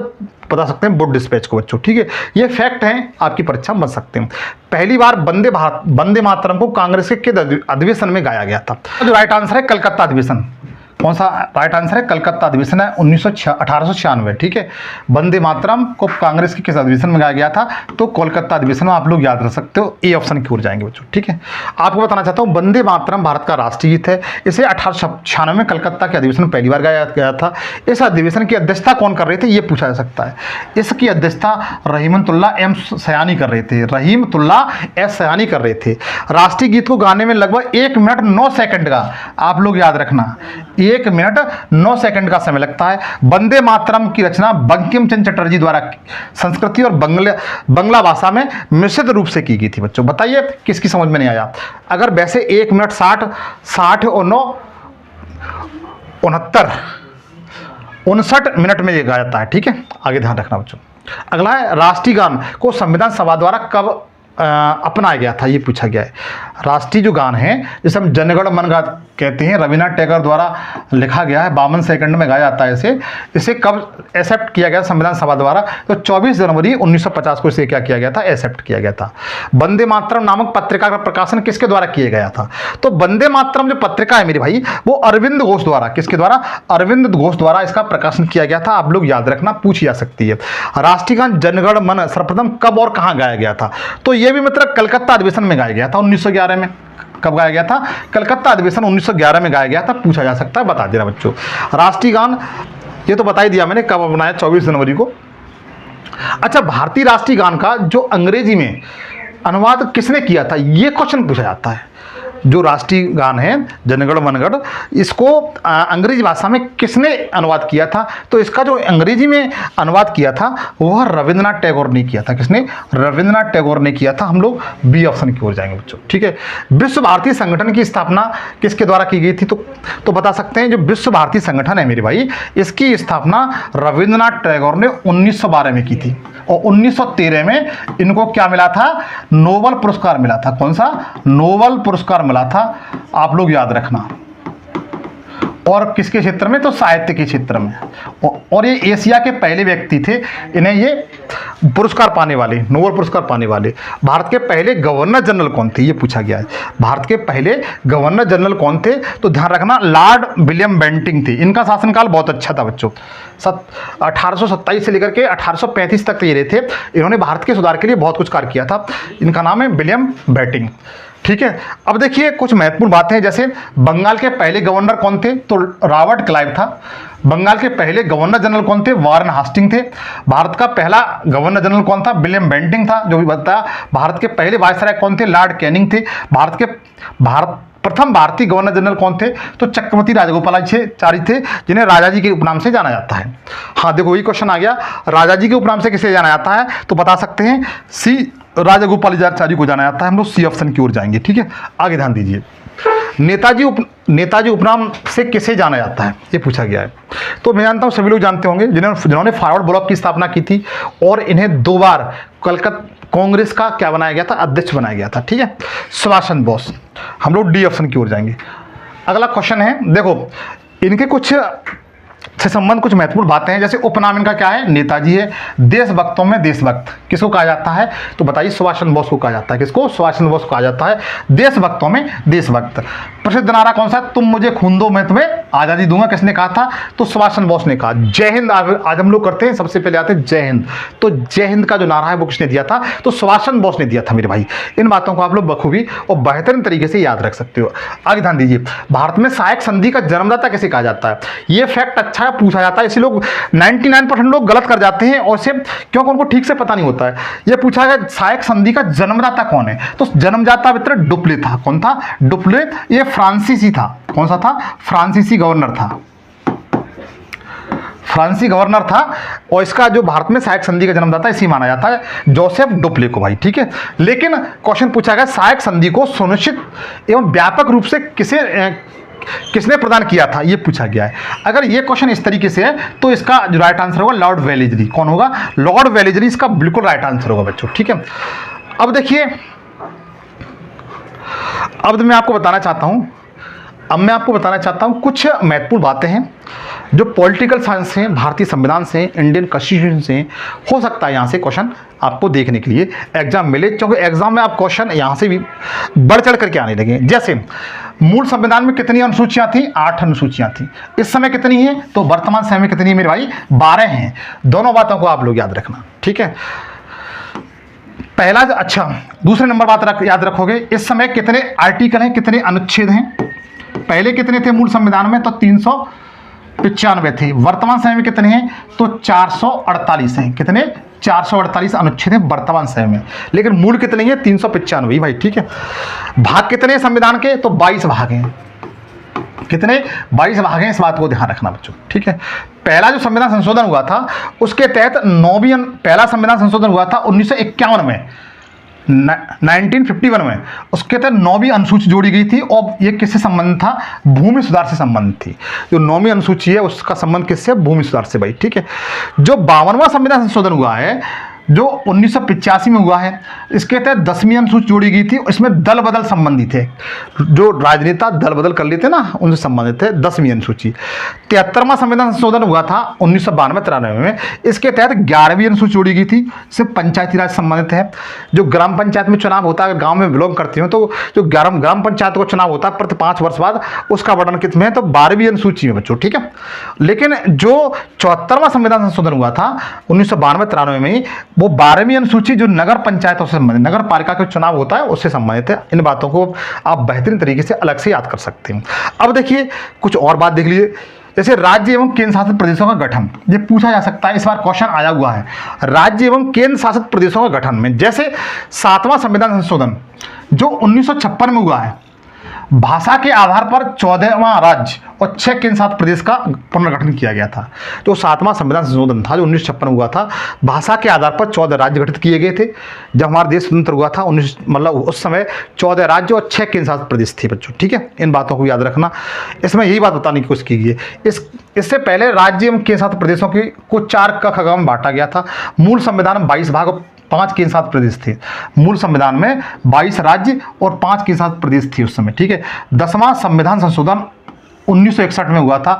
बता सकते हैं वुड डिस्पैच को बच्चों। ठीक है, ये फैक्ट हैं, आपकी परीक्षा में बन सकते हैं। पहली बार वंदे मातरम को कांग्रेस के अधिवेशन में गाया गया था। जो राइट आंसर है कलकत्ता अधिवेशन। कौन सा राइट आंसर है? कलकत्ता अधिवेशन है 1896। ठीक है, वंदे मातरम को कांग्रेस के किस अधिवेशन में गाया गया था तो कोलकाता अधिवेशन में, आप लोग याद रख सकते हो। ए ऑप्शन की ओर जाएंगे बच्चों। ठीक है, आपको बताना चाहता हूँ वंदे मातरम भारत का राष्ट्रीय गीत है। इसे 1896 में कलकत्ता के अधिवेशन में पहली बार गाया गया था। इस अधिवेशन की अध्यक्षता कौन कर रहे थे ये पूछा जा सकता है। इसकी अध्यक्षता रहीमतुल्लाह एम सयानी कर रहे थे। रहीमतुल्लाह एस सयानी कर रहे थे। राष्ट्रीय गीत को गाने में लगभग 1 मिनट 9 सेकंड का, आप लोग याद रखना, 1 मिनट 9 सेकंड का समय लगता है। वंदे मातरम की रचना बंकिम चंद्र चटर्जी द्वारा संस्कृति और बंगला भाषा में मिश्रित रूप से की गई थी बच्चों। बताइए किसकी समझ में नहीं आया? अगर वैसे 1 मिनट 60 और 9 59 मिनट में ये गाया जाता है। ठीक है, आगे ध्यान रखना बच्चों। अगला है राष्ट्रीय गान को संविधान सभा द्वारा कब अपनाया गया था ये पूछा गया है। राष्ट्रीय जो गान है जिसे हम जनगण मन कहते हैं, रविन्द्रनाथ टैगोर द्वारा लिखा गया है, 52 सेकंड में गाया जाता है। इसे कब एक्सेप्ट किया गया संविधान सभा द्वारा तो 24 जनवरी 1950 को इसे क्या किया गया था? एक्सेप्ट किया गया था। वंदे मातरम नामक पत्रिका का प्रकाशन किसके द्वारा किया गया था? तो वंदे मातरम जो पत्रिका है मेरे भाई वो अरविंद घोष द्वारा, किसके द्वारा? अरविंद घोष द्वारा इसका प्रकाशन किया गया था। आप लोग याद रखना, पूछी जा सकती है। राष्ट्रीय गान जनगण मन सर्वप्रथम कब और कहाँ गाया गया था? तो ये भी मतलब कलकत्ता अधिवेशन में गाया गया था 1911 में। कब गाया गया था? कलकत्ता अधिवेशन 1911 में गाया गया था। पूछा जा सकता है, बता देना बच्चों। राष्ट्रीय गान ये तो बता ही दिया मैंने, कब बनाया? 24 जनवरी को। अच्छा, भारतीय राष्ट्रीय गान का जो अंग्रेजी में अनुवाद किसने किया था ये क्वेश्चन पूछा जाता है। जो राष्ट्रीय गान है जनगण मनगढ़, इसको अंग्रेजी भाषा में किसने अनुवाद किया था? तो इसका जो अंग्रेजी में अनुवाद किया था वह रविंद्रनाथ टैगोर ने किया था। किसने? रविंद्रनाथ टैगोर ने किया था। हम लोग बी ऑप्शन की ओर जाएंगे बच्चों, ठीक है। विश्व भारती संगठन की स्थापना किसके द्वारा की गई थी? तो बता सकते हैं जो विश्व भारती संगठन है मेरे भाई, इसकी स्थापना रविंद्रनाथ टैगोर ने 1912 में की थी और 1913 में इनको क्या मिला था? नोबेल पुरस्कार मिला था। कौन सा? नोबेल पुरस्कार मिला था, आप लोग याद रखना। और किसके क्षेत्र में? तो साहित्य के क्षेत्र में। और ये एशिया के पहले व्यक्ति थे इन्हें ये पुरस्कार पाने वाले, नोबेल पुरस्कार पाने वाले। भारत के पहले गवर्नर जनरल कौन थे? ये पूछा गया है। भारत के पहले गवर्नर जनरल कौन थे? तो ध्यान रखना, लॉर्ड विलियम बेंटिंक थे। इनका शासनकाल बहुत अच्छा था बच्चों। 1827 से लेकर के 1835 तक ये रहे थे। इन्होंने भारत के सुधार के लिए बहुत कुछ कार्य किया था। इनका नाम है विलियम बेंटिंक, ठीक है। अब देखिए कुछ महत्वपूर्ण बातें हैं, जैसे बंगाल के पहले गवर्नर कौन थे? तो रॉबर्ट क्लाइव था। बंगाल के पहले गवर्नर जनरल कौन थे? वारन हास्टिंग थे। भारत का पहला गवर्नर जनरल कौन था? विलियम बेंटिंक था, जो भी बताया। भारत के पहले वायसराय कौन थे? लॉर्ड कैनिंग थे। प्रथम भारतीय गवर्नर जनरल कौन थे? तो चक्रवर्ती राजगोपालाचारी थे, जिन्हें राजा जी के उपनाम से जाना जाता है। हाँ देखो वही क्वेश्चन आ गया, राजा जी के उपनाम से किसे जाना जाता है? तो बता सकते हैं सी राजगोपालाचारी को जाना जाता है। हम लोग सी ऑप्शन की ओर जाएंगे, ठीक है। आगे ध्यान दीजिए, नेताजी उपनाम से किसे जाना जाता है? ये पूछा गया है। तो मैं जानता हूँ सभी लोग जानते होंगे, जिन्होंने फॉरवर्ड ब्लॉक की स्थापना की थी और इन्हें 2 बार कलकत्ता कांग्रेस का क्या बनाया गया था? अध्यक्ष बनाया गया था, ठीक है, सुभाष चंद्र बोस। हम लोग डी ऑप्शन की ओर जाएंगे। अगला क्वेश्चन है, देखो इनके कुछ से संबंध कुछ महत्वपूर्ण बातें हैं, जैसे उपनाम इनका क्या है? नेताजी है। देशभक्तों में देशभक्त किसको कहा जाता है? तो बताइए, सुभाष चंद्र बोस को कहा जाता है। किसको? सुभाष चंद्र बोस को कहा जाता है देशभक्तों में देशभक्त। प्रसिद्ध नारा कौन सा? तुम मुझे खून दो मैं तुम्हें आज़ादी दूंगा। किसने कहा था? तो सुभाष चंद्र बोस ने कहा। जय हिंद आज हम लोग करते हैं, सबसे पहले आते हैं जय हिंद। तो जय हिंद का जो नारा है वो किसने दिया था? तो सुभाष चंद्र बोस ने दिया था मेरे भाई। इन बातों को आप लोग बखूबी और बेहतरीन तरीके से याद रख सकते हो। आगे ध्यान दीजिए, भारत में सहायक संधि का जन्मदाता किसे कहा जाता है? ये फैक्ट अच्छा है, पूछा जाता है, इसी लोग 99% लोग गलत कर जाते हैं और से क्योंकि उनको ठीक से पता नहीं होता है। ये पूछा गया सहायक संधि का जन्मदाता कौन है? तो जन्मदाता मित्र डुप्ले था। कौन था? डुप्ले। ये फ्रांसीसी था। कौन सा था? फ्रांसीसी गवर्नर था, फ्रांसीसी गवर्नर था। और इसका जो भारत में सहायक संधि का जन्मदाता इसी माना जाता है, जोसेफ डुप्ले को भाई, ठीक है। लेकिन क्वेश्चन पूछा गया सहायक संधि को सुनिश्चित एवं व्यापक रूप से किसने प्रदान किया था? ये पूछा गया है। अगर ये क्वेश्चन इस तरीके से है तो इसका जो राइट आंसर होगा लॉर्ड वेलेजली। कौन होगा? लॉर्ड वेलेजली इसका बिल्कुल राइट आंसर होगा बच्चों, ठीक है। अब देखिए, अब मैं आपको बताना चाहता हूं कुछ महत्वपूर्ण बातें हैं जो पॉलिटिकल साइंस से, भारतीय संविधान से, इंडियन कॉन्स्टिट्यूशन से हो सकता है यहाँ से क्वेश्चन आपको देखने के लिए एग्जाम मिले, क्योंकि एग्जाम में आप क्वेश्चन यहाँ से भी बढ़ चढ़ करके आने लगे। जैसे मूल संविधान में कितनी अनुसूचियां थी? 8 अनुसूचियां थी। इस समय कितनी है? तो वर्तमान समय में कितनी है मेरे भाई? 12 हैं। दोनों बातों को आप लोग याद रखना, ठीक है। पहला, अच्छा दूसरे नंबर बात याद रखोगे, इस समय कितने आर्टिकल हैं, कितने अनुच्छेद हैं? पहले कितने थे मूल संविधान में? तो 395 थे। वर्तमान समय में कितने हैं? तो 448 हैं। कितने? 448 अनुच्छेद हैं वर्तमान समय में, लेकिन मूल कितने हैं? 395 भाई, ठीक है। भाग कितने हैं संविधान के? तो 22 भाग हैं। कितने? 22 भाग हैं। इस बात को ध्यान रखना बच्चों, ठीक है। पहला जो संविधान संशोधन हुआ था उसके तहत पहला संविधान संशोधन हुआ था 1951 में, 1951 में। उसके तहत 9वीं अनुसूची जोड़ी गई थी और ये किससे संबंधित था? भूमि सुधार से संबंधित थी। जो 9वीं अनुसूची है उसका संबंध किससे? भूमि सुधार से भाई, ठीक है। जो 52वां संविधान संशोधन हुआ है जो 1985 में हुआ है, इसके तहत 10वीं अनुसूची जोड़ी गई थी। इसमें दल बदल संबंधित है, जो राजनेता दल बदल कर लेते ना उनसे संबंधित है 10वीं अनुसूची। 73वां संविधान संशोधन हुआ था 1992-93 में। इसके तहत 11वीं अनुसूची जोड़ी गई थी, इससे पंचायती राज संबंधित है। जो ग्राम पंचायत में चुनाव होता है, गाँव में बिलोंग करते हो तो जो ग्राम पंचायत को चुनाव होता है प्रति 5 वर्ष बाद, उसका वर्णन किसमें है? तो 12वीं अनुसूची में बच्चों, ठीक है। लेकिन जो 74वां संविधान संशोधन हुआ था 1992-93 में, वो 12वीं अनुसूची जो नगर पंचायतों से संबंधित, नगर पालिका का चुनाव होता है उससे संबंधित है। इन बातों को आप बेहतरीन तरीके से अलग से याद कर सकते हैं। अब देखिए कुछ और बात देख लीजिए, जैसे राज्य एवं केंद्र शासित प्रदेशों का गठन, ये पूछा जा सकता है, इस बार क्वेश्चन आया हुआ है। राज्य एवं केंद्र शासित प्रदेशों का गठन में जैसे 7वां संविधान संशोधन जो 1956 में हुआ है, भाषा के आधार पर 14वां राज्य और 6 केंद्र शासित प्रदेश का पुनर्गठन किया गया था। जो 7वां संविधान संशोधन था जो 1956 में हुआ था, भाषा के आधार पर 14 राज्य गठित किए गए थे। जब हमारा देश स्वतंत्र हुआ था मतलब उस समय 14 राज्य और 6 केंद्र शासित प्रदेश थे बच्चों, ठीक है। इन बातों को याद रखना। इसमें यही बात बताने की कोशिश की गई है। इससे पहले राज्य एवं केंद्र शासित प्रदेशों को 4 कक्षाओं में बांटा गया था। मूल संविधान में 22 भाग और 5 केंद्र शासित प्रदेश थे। मूल संविधान में 22 राज्य और 5 केंद्र शासित प्रदेश थे उस समय, ठीक है। 10वां संविधान संशोधन 1961 में हुआ था।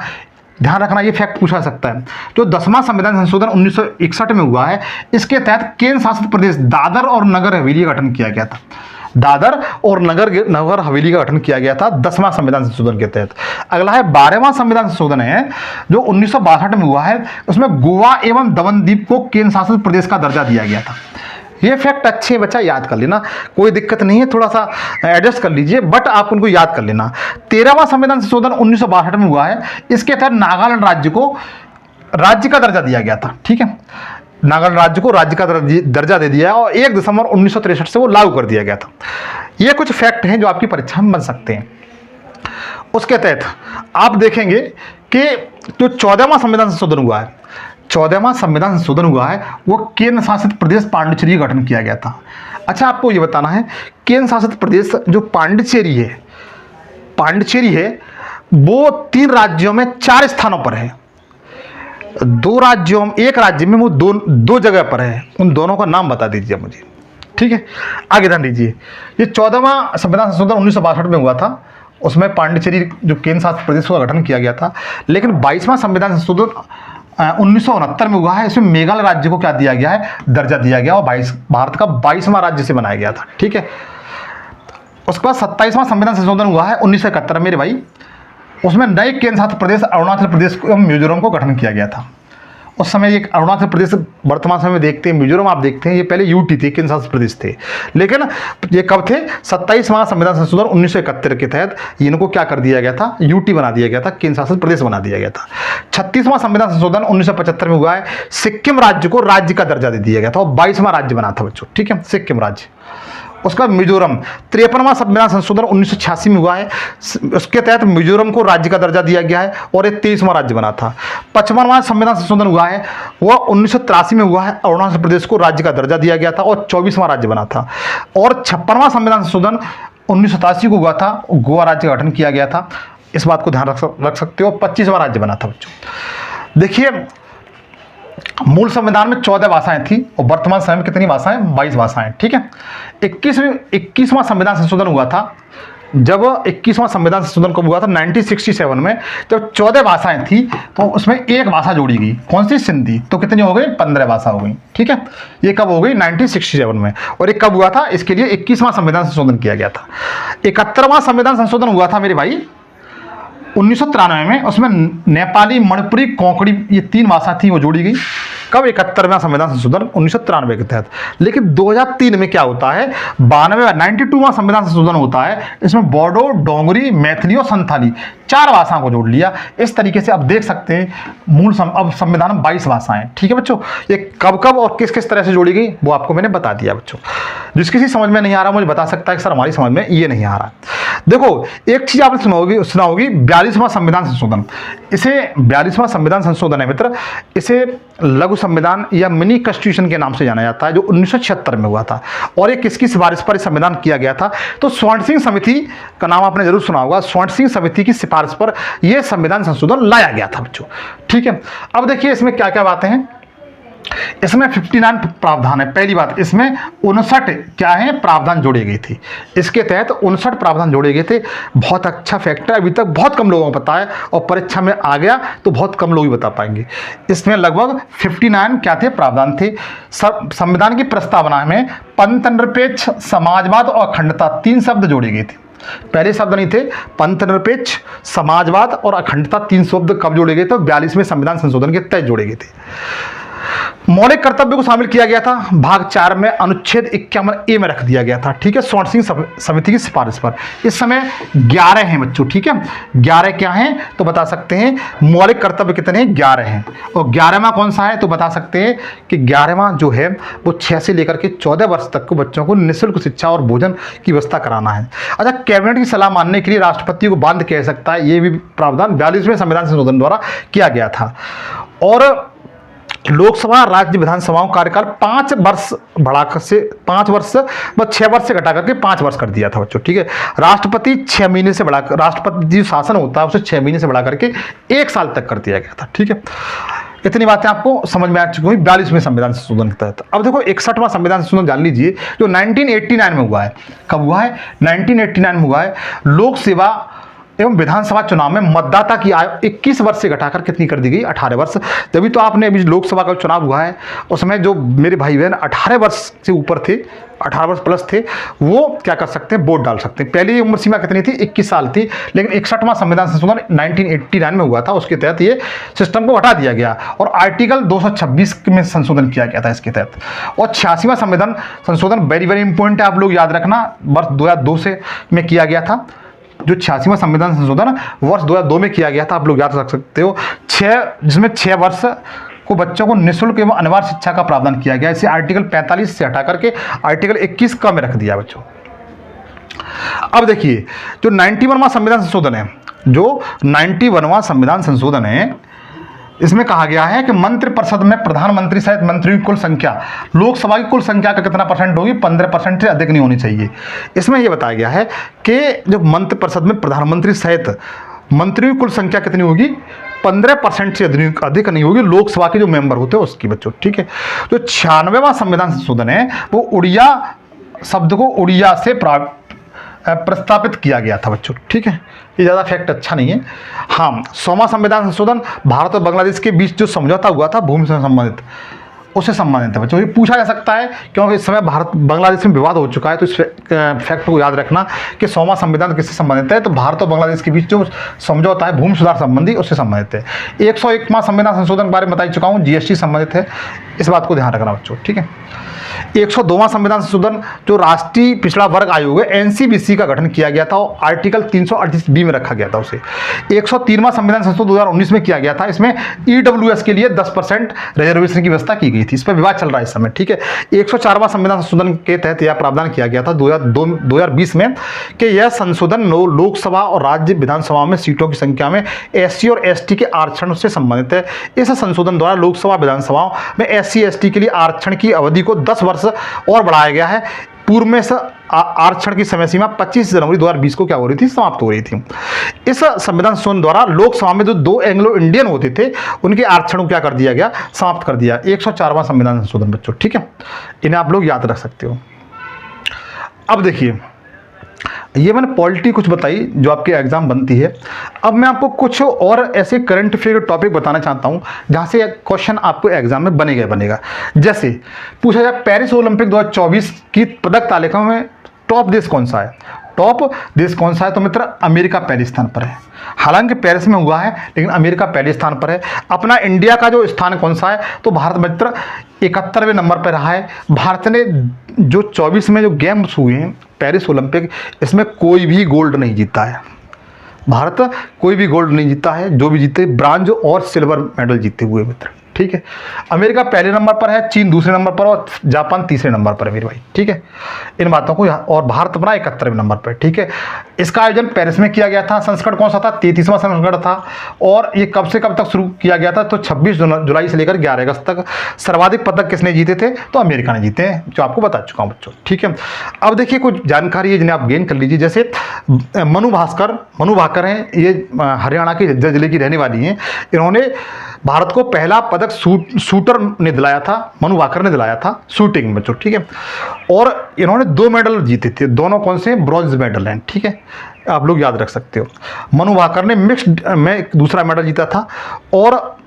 ध्यान रखना, ये फैक्ट पूछा सकता है। जो 10वां संविधान संशोधन 1961 में हुआ है, इसके तहत केंद्र शासित प्रदेश दादर और नगर हवेली का गठन किया गया था। दादर और नगर हवेली का गठन किया गया था 10वां संविधान संशोधन के तहत। अगला है 12वां संविधान संशोधन है जो 1962 में हुआ है। उसमें गोवा एवं दमन द्वीप को केंद्र शासित प्रदेश का दर्जा दिया गया था। ये फैक्ट अच्छे बच्चा याद कर लेना, कोई दिक्कत नहीं है, थोड़ा सा एडजस्ट कर लीजिए, बट आप उनको याद कर लेना। 13वां संविधान संशोधन 1962 में हुआ है। इसके तहत नागालैंड राज्य को राज्य का दर्जा दिया गया था, ठीक है। नागालैंड राज्य को राज्य का दर्जा दे दिया और 1 दिसंबर 1963 से वो लागू कर दिया गया था। ये कुछ फैक्ट हैं जो आपकी परीक्षा में बन सकते हैं। उसके तहत आप देखेंगे कि जो 14वां संविधान संशोधन हुआ है, 14वां संविधान संशोधन हुआ है, वो केंद्र शासित प्रदेश पांडिचेरी का गठन किया गया था। अच्छा, आपको ये बताना है, केंद्र शासित प्रदेश जो पांडिचेरी है वो 3 राज्यों में 4 स्थानों पर है। 2 राज्यों में, एक राज्य में वो दो जगह पर है। उन दोनों का नाम बता दीजिए मुझे, ठीक है। आगे ध्यान दीजिए, ये 14वां संविधान संशोधन 1962 में हुआ था। उसमें पांडिचेरी जो केंद्र शासित प्रदेश का गठन किया गया था। लेकिन 22वां संविधान संशोधन 1969 में हुआ है। इसमें मेघालय राज्य को क्या दिया गया है, दर्जा दिया गया और भारत का 22वां राज्य से बनाया गया था, ठीक है। उसके बाद 27वां संविधान संशोधन हुआ है 1971 मेरे भाई। उसमें नए केंद्र शासित प्रदेश अरुणाचल प्रदेश एवं मिजोरम को गठन किया गया था। उस समय एक अरुणाचल प्रदेश, वर्तमान समय में देखते हैं मिजोरम, आप देखते हैं ये पहले यूटी थे, केंद्र शासित प्रदेश थे। लेकिन ये कब थे, 27वां संविधान संशोधन 1971 के तहत इनको क्या कर दिया गया था, यूटी बना दिया गया था, केंद्र शासित प्रदेश बना दिया गया था। 36वां संविधान संशोधन 1975 में हुआ है। सिक्किम राज्य को राज्य का दर्जा दे दिया गया था और 22वां राज्य बना था बच्चों, ठीक है, सिक्किम राज्य। उसका मिजोरम 53वां संविधान संशोधन 1986 में हुआ है। उसके तहत मिजोरम को राज्य का दर्जा दिया गया है और ये 23वां राज्य बना था। 55वां संविधान संशोधन हुआ है, वह 1983 में हुआ है। अरुणाचल प्रदेश को राज्य का दर्जा दिया गया था और 24वां राज्य बना था। और 56वां संविधान संशोधन 1987 को हुआ था, गोवा राज्य का गठन किया गया था। इस बात को ध्यान रख सकते हो। 25वां राज्य बना था बच्चों। देखिए, मूल संविधान में 14 भाषाएं थी और वर्तमान समय में कितनी भाषाएं, 22 भाषाएं, ठीक है। 21वां संविधान संशोधन हुआ था। जब 21वां संविधान संशोधन कब हुआ था, 1967 में। जब 14 भाषाएं थी तो उसमें एक भाषा जोड़ी गई, कौन सी, सिंधी। तो कितनी हो गई, 15 भाषा हो गई, ठीक है। ये कब हो गई, 1967 में। और ये कब हुआ था, इसके लिए 21वां संविधान संशोधन किया गया था। 71वां संविधान संशोधन हुआ था मेरे भाई 1993 में। उसमें नेपाली, मणिपुरी, कोंकणी, ये 3 भाषा थी, वो जोड़ी गई। कब, 71वां संविधान संशोधन 1993 के तहत। लेकिन 2003 में क्या होता है, 92वां संविधान संशोधन होता है। इसमें बोडो, डोंगरी, मैथिली और संथाली 4 भाषाओं को जोड़ लिया। इस तरीके से आप देख सकते हैं अब संविधान में 22 भाषाएं, ठीक है बच्चों। ये कब कब और किस किस तरह से जोड़ी गई वो आपको मैंने बता दिया बच्चों। जिस किसी समझ में नहीं आ रहा मुझे बता सकता है कि सर हमारी समझ में ये नहीं आ रहा। देखो, एक चीज आपने सुना होगी 42वां संविधान संशोधन। इसे 42वां संविधान संशोधन है मित्र, इसे लघु संविधान या मिनी कॉन्स्टिट्यूशन के नाम से जाना जाता है, जो 1976 में हुआ था। और ये किसकी सिफारिश पर संविधान किया गया था, तो स्वर्ण सिंह समिति का नाम आपने जरूर सुना होगा। स्वर्ण सिंह समिति की सिफारिश पर यह संविधान संशोधन लाया गया था बच्चों, ठीक है। अब देखिए इसमें क्या क्या बातें हैं। इसमें 59 प्रावधान है। पहली बात, इसमें 59 क्या है, प्रावधान जोड़े गए थे। इसके तहत 59 प्रावधान जोड़े गए थे। बहुत अच्छा फैक्ट है, अभी तक बहुत कम लोगों को पता है और परीक्षा में आ गया तो बहुत कम लोग ही बता पाएंगे। इसमें लगभग 59 क्या थे, प्रावधान थे। संविधान की प्रस्तावना में पंथनिरपेक्ष, समाजवाद और अखंडता 3 शब्द जोड़े गए थे। पहले शब्द नहीं थे, पंथनिरपेक्ष, समाजवाद और अखंडता 3 शब्द कब जोड़े गए थे, 42वें संविधान संशोधन के तहत जोड़े गए थे। मौलिक कर्तव्य को शामिल किया गया था भाग 4 में अनुच्छेद 51A में रख दिया गया था, ठीक है, स्वर्ण सिंह समिति की सिफारिश पर। इस समय 11 हैं बच्चों, ठीक है, 11 क्या हैं तो बता सकते हैं, मौलिक कर्तव्य कितने हैं, 11 हैं। और 11वां कौन सा है तो बता सकते हैं कि 11वां जो है वो 6 से लेकर के 14 वर्ष तक को बच्चों को निःशुल्क शिक्षा और भोजन की व्यवस्था कराना है। अच्छा, कैबिनेट की सलाह मानने के लिए राष्ट्रपति को बाध्य कह सकता है, ये भी प्रावधान 42वें संविधान संशोधन द्वारा किया गया था। और लोकसभा राज्य विधानसभाओं का कार्यकाल 5 वर्ष बढ़ाकर से 5 वर्ष 6 वर्ष से घटा करके 5 वर्ष कर दिया था बच्चों, ठीक है। राष्ट्रपति 6 महीने से बढ़ाकर, राष्ट्रपति जो शासन होता है उसे 6 महीने से बढ़ा करके 1 साल तक कर दिया गया था, ठीक है। इतनी बातें आपको समझ में आ चुकी हुई 42वें संविधान संशोधन के तहत। अब देखो 61वां संविधान संशोधन जान लीजिए, जो 1989 में हुआ है। कब हुआ है, 1989 में हुआ है। लोक सेवा एवं विधानसभा चुनाव में मतदाता की आयु 21 वर्ष से घटाकर कितनी कर दी गई, 18 वर्ष। तभी तो आपने अभी लोकसभा का चुनाव हुआ है उसमें जो मेरे भाई बहन 18 वर्ष से ऊपर थे, 18 वर्ष प्लस थे, वो क्या कर सकते हैं, वोट डाल सकते हैं। पहले उम्र सीमा कितनी थी, 21 साल थी, लेकिन 61वां संविधान संशोधन 1989 में हुआ था, उसके तहत ये सिस्टम को हटा दिया गया और आर्टिकल 226 में संशोधन किया गया था इसके तहत। और 86वां संविधान संशोधन वेरी वेरी इंपॉर्टेंट है, आप लोग याद रखना, वर्ष 2002 से में किया गया था। जो 86वां संविधान संशोधन वर्ष 2002 में किया गया था, आप लोग याद रख सकते हो, जिसमें 6 वर्ष को बच्चों को निःशुल्क एवं अनिवार्य शिक्षा का प्रावधान किया गया। इसे आर्टिकल 45 से हटा करके आर्टिकल 21 का में रख दिया बच्चों। अब देखिए जो 91वां संविधान संशोधन है, जो 91वां संविधान संशोधन है, इसमें कहा गया है कि मंत्रिपरिषद में प्रधानमंत्री सहित मंत्रियों की कुल संख्या लोकसभा की कुल संख्या का कितना परसेंट होगी, 15% से अधिक नहीं होनी चाहिए। इसमें यह बताया गया है कि जो मंत्रिपरिषद में प्रधानमंत्री सहित मंत्रियों की कुल संख्या कितनी होगी, 15% से अधिक नहीं होगी, लोकसभा के जो मेंबर होते हैं उसकी बच्चों, ठीक है। जो 96वां संविधान संशोधन है वो उड़िया शब्द को उड़िया से प्रस्तावित किया गया था बच्चों, ठीक है। ये ज़्यादा फैक्ट अच्छा नहीं है। हाँ, 100वां संविधान संशोधन भारत और बांग्लादेश के बीच जो समझौता हुआ था भूमि से संबंधित, उससे संबंधित है बच्चों। ये पूछा जा सकता है क्योंकि इस समय भारत बांग्लादेश में विवाद हो चुका है, तो इस फैक्ट को याद रखना कि 100वां संविधान किससे संबंधित है, तो भारत और बांग्लादेश के बीच जो समझौता है भूमि सुधार संबंधी उससे संबंधित है। 101वां संविधान संशोधन के बारे में बता चुका हूँ, GST संबंधित है, इस बात को ध्यान रखना बच्चों, ठीक है। 102वां संविधान संशोधन जो राष्ट्रीय पिछड़ा वर्ग आयोग है NCBC का गठन किया गया था और आर्टिकल 338B में रखा गया था उसे। 103वां संविधान संशोधन 2019 में किया गया था, इसमें EWS के लिए 10% रिजर्वेशन की व्यवस्था की गई थी। इस पर विवाद चल रहा है इस समय, ठीक है। 104वां संविधान संशोधन के तहत यह प्रावधान किया गया था 2020 में कि यह संशोधन लोकसभा और राज्य विधानसभा में सीटों की संख्या में SC और ST के आरक्षण से संबंधित है। इस संशोधन द्वारा लोकसभा विधानसभाओं में SC ST के लिए आरक्षण की अवधि को 10 वर्ष और बढ़ाया गया है। पूर्व में आरक्षण की समय सीमा 25 जनवरी 2020 को क्या हो रही थी, समाप्त हो रही थी। इस संविधान संशोधन द्वारा लोकसभा में जो 2 एंग्लो इंडियन होते थे उनके आरक्षण को क्या कर दिया गया, समाप्त कर दिया। 104वां संविधान संशोधन बच्चों, ठीक है, इन्हें आप लोग याद रख सकते हो। अब देखिए ये मैंने पॉलिटी कुछ बताई जो आपके एग्जाम बनती है। अब मैं आपको कुछ और ऐसे करंट अफेयर टॉपिक बताना चाहता हूं जहां से क्वेश्चन आपको एग्जाम में बनेगा। जैसे पूछा जाए पेरिस ओलंपिक 2024 की पदक तालिका में टॉप देश कौन सा है, टॉप देश कौन सा है, तो मित्र अमेरिका पहले स्थान पर है। हालांकि पेरिस में हुआ है लेकिन अमेरिका पहले स्थान पर है। अपना इंडिया का जो स्थान कौन सा है, तो भारत मित्र 71वें नंबर पर रहा है। भारत ने जो 24 में जो गेम्स हुए हैं पेरिस ओलंपिक, इसमें कोई भी गोल्ड नहीं जीता है। भारत कोई भी गोल्ड नहीं जीता है, जो भी जीते ब्रांज और सिल्वर मेडल जीते हुए मित्र, ठीक है। अमेरिका पहले नंबर पर है, चीन दूसरे नंबर पर और जापान तीसरे नंबर पर है मेरे भाई, ठीक है। इन बातों को और भारत अपना 71वें नंबर पर, ठीक है। इसका आयोजन पेरिस में किया गया था। संस्करण कौन सा था, 33वां संस्करण था। और ये कब से कब तक शुरू किया गया था, तो 26 जुलाई से लेकर 11 अगस्त तक। सर्वाधिक पदक किसने जीते थे, तो अमेरिका ने जीते हैं, जो आपको बता चुका हूँ बच्चों, ठीक है। अब देखिए कुछ जानकारी है जिन्हें आप गेन कर लीजिए। जैसे मनु भाकर हैं, ये हरियाणा के झज्जर जिले की रहने वाली हैं। इन्होंने भारत को पहला पदक शूटर ने दिलाया था, मनु भाकर ने दिलाया था शूटिंग में बच्चों, ठीक है। और इन्होंने 2 मेडल जीते थे, दोनों कौन से, ब्रॉन्ज मेडल हैं, ठीक है, आप लोग याद रख सकते हो। मनु भाकर ने मिक्स्ड में दूसरा मेडल जीता था और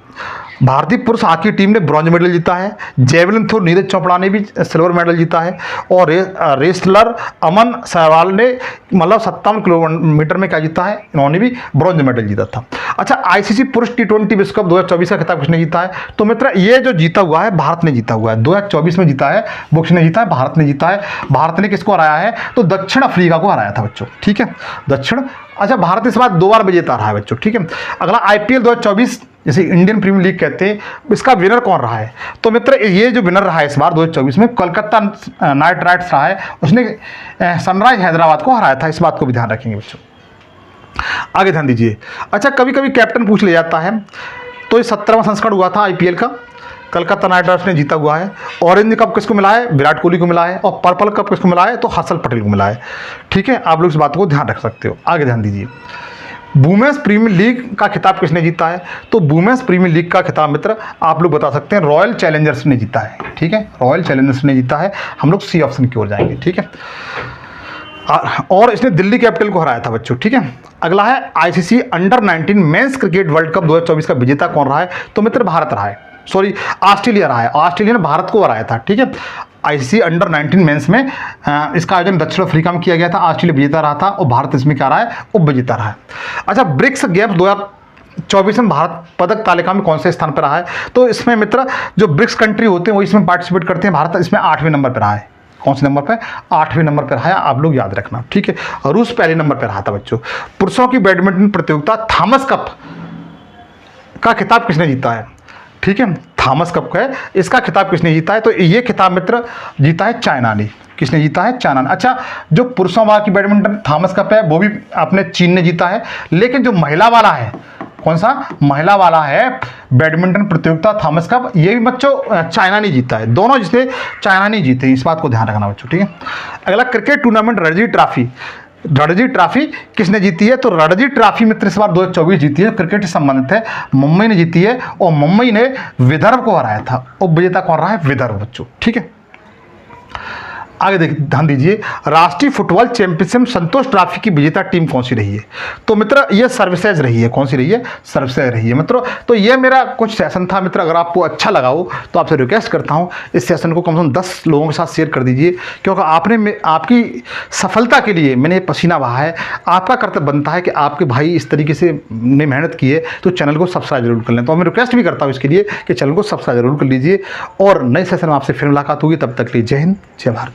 भारतीय पुरुष हॉकी टीम ने ब्रॉन्ज मेडल जीता है। जेवलिन थ्रो नीरज चोपड़ा ने भी सिल्वर मेडल जीता है। और रेसलर अमन सहवाल ने मतलब 57 किलोमीटर में क्या जीता है, इन्होंने भी ब्रॉन्ज मेडल जीता था। अच्छा, आईसीसी पुरुष T20 विश्व कप 2024 का खिताब किसने जीता है? तो मित्र ये जो जीता हुआ है भारत ने जीता हुआ है, 2024 में जीता है, वो किसने जीता है? भारत ने जीता है। भारत ने किसको हराया है? तो दक्षिण अफ्रीका को हराया था बच्चों, ठीक है, दक्षिण। अच्छा, भारत इस बार 2 बार विजेता रहा है बच्चों, ठीक है। अगला IPL 2024 जैसे इंडियन प्रीमियर लीग कहते हैं, इसका विनर कौन रहा है? तो मित्र ये जो विनर रहा है इस बार 2024 में कोलकाता नाइट राइडर्स रहा है, उसने सनराइज हैदराबाद को हराया था। इस बात को भी ध्यान रखेंगे बच्चों। आगे ध्यान दीजिए। अच्छा, कभी कभी कैप्टन पूछ लिया जाता है, तो ये 17वां संस्करण हुआ था IPL का, कलकत्ता नाइट राइडर्स ने जीता हुआ है। ऑरेंज कप किसको मिला है? विराट कोहली को मिला है। और पर्पल कप किसको मिला है? तो हर्षल पटेल को मिला है, ठीक है। आप लोग इस बात को ध्यान रख सकते हो। आगे ध्यान दीजिए। वुमेन्स प्रीमियर लीग का खिताब किसने जीता है? तो वुमेन्स प्रीमियर लीग का खिताब मित्र आप लोग बता सकते हैं, रॉयल चैलेंजर्स ने जीता है, ठीक है, रॉयल चैलेंजर्स ने जीता है। हम लोग C ऑप्शन की ओर जाएंगे, ठीक है। और इसने दिल्ली कैपिटल को हराया था बच्चों, ठीक है। अगला है ICC under-19 men's cricket world cup 2024 का विजेता कौन रहा है? तो मित्र भारत रहा है, सॉरी ऑस्ट्रेलिया रहा है। ऑस्ट्रेलिया ने भारत को हराया था, ठीक है। ICC अंडर-19 मेंस में इसका आयोजन दक्षिण अफ्रीका में किया गया था। ऑस्ट्रेलिया विजेता रहा था और भारत इसमें क्या रहा है? उप विजेता रहा है। अच्छा, ब्रिक्स गेम्स 2024 में भारत पदक तालिका में कौन से स्थान पर रहा है? तो इसमें मित्र जो ब्रिक्स कंट्री होते हैं वो इसमें पार्टिसिपेट करते हैं। भारत इसमें 8वें नंबर पर रहा है। कौन से नंबर पर? 8वें नंबर पर है, आप लोग याद रखना, ठीक है। रूस पहले नंबर पर रहा था बच्चों। पुरुषों की बैडमिंटन प्रतियोगिता थॉमस कप का खिताब किसने जीता है? ठीक है, थॉमस कप का है, इसका खिताब किसने जीता है? तो ये खिताब मित्र जीता है चाइना ने। किसने जीता है? चाइना ने। अच्छा, जो पुरुषों की बैडमिंटन थॉमस कप है वो भी अपने चीन ने जीता है, लेकिन जो महिला वाला है, कौन सा महिला वाला है बैडमिंटन प्रतियोगिता थॉमस कप, ये भी बच्चों चाइना ने जीता है। दोनों जिसे चाइना ने जीते, इस बात को ध्यान रखना बच्चों, ठीक है। अगला cricket tournament Ranji trophy, Ranji trophy किसने जीती है? तो रणजी ट्रॉफी मित्र इस बार 2024 जीती है, क्रिकेट से संबंधित है, मुंबई ने जीती है और मुंबई ने विदर्भ को हराया था। उप विजेता कौन रहा है? विदर्भ बच्चों, ठीक है। आगे देखिए, ध्यान दीजिए। राष्ट्रीय फुटबॉल चैंपियनशिप संतोष ट्रॉफी की विजेता टीम कौन सी रही है? तो मित्र ये सर्विसेज रही है। कौन सी रही है? सर्विसेज रही है मित्रों। तो ये मेरा कुछ सेशन था मित्र, अगर आपको अच्छा लगा हो तो आपसे रिक्वेस्ट करता हूँ इस सेशन को कम से कम 10 लोगों के साथ शेयर कर दीजिए, क्योंकि आपने आपकी सफलता के लिए मैंने पसीना बहा है। आपका कर्तव्य बनता है कि आपके भाई इस तरीके से ने मेहनत की है तो चैनल को सब्सक्राइब जरूर कर लें। तो मैं रिक्वेस्ट भी करता हूँ इसके लिए कि चैनल को सब्सक्राइब जरूर कर लीजिए और नए सेशन में आपसे फिर मुलाकात होगी। तब तक के लिए जय हिंद, जय भारत।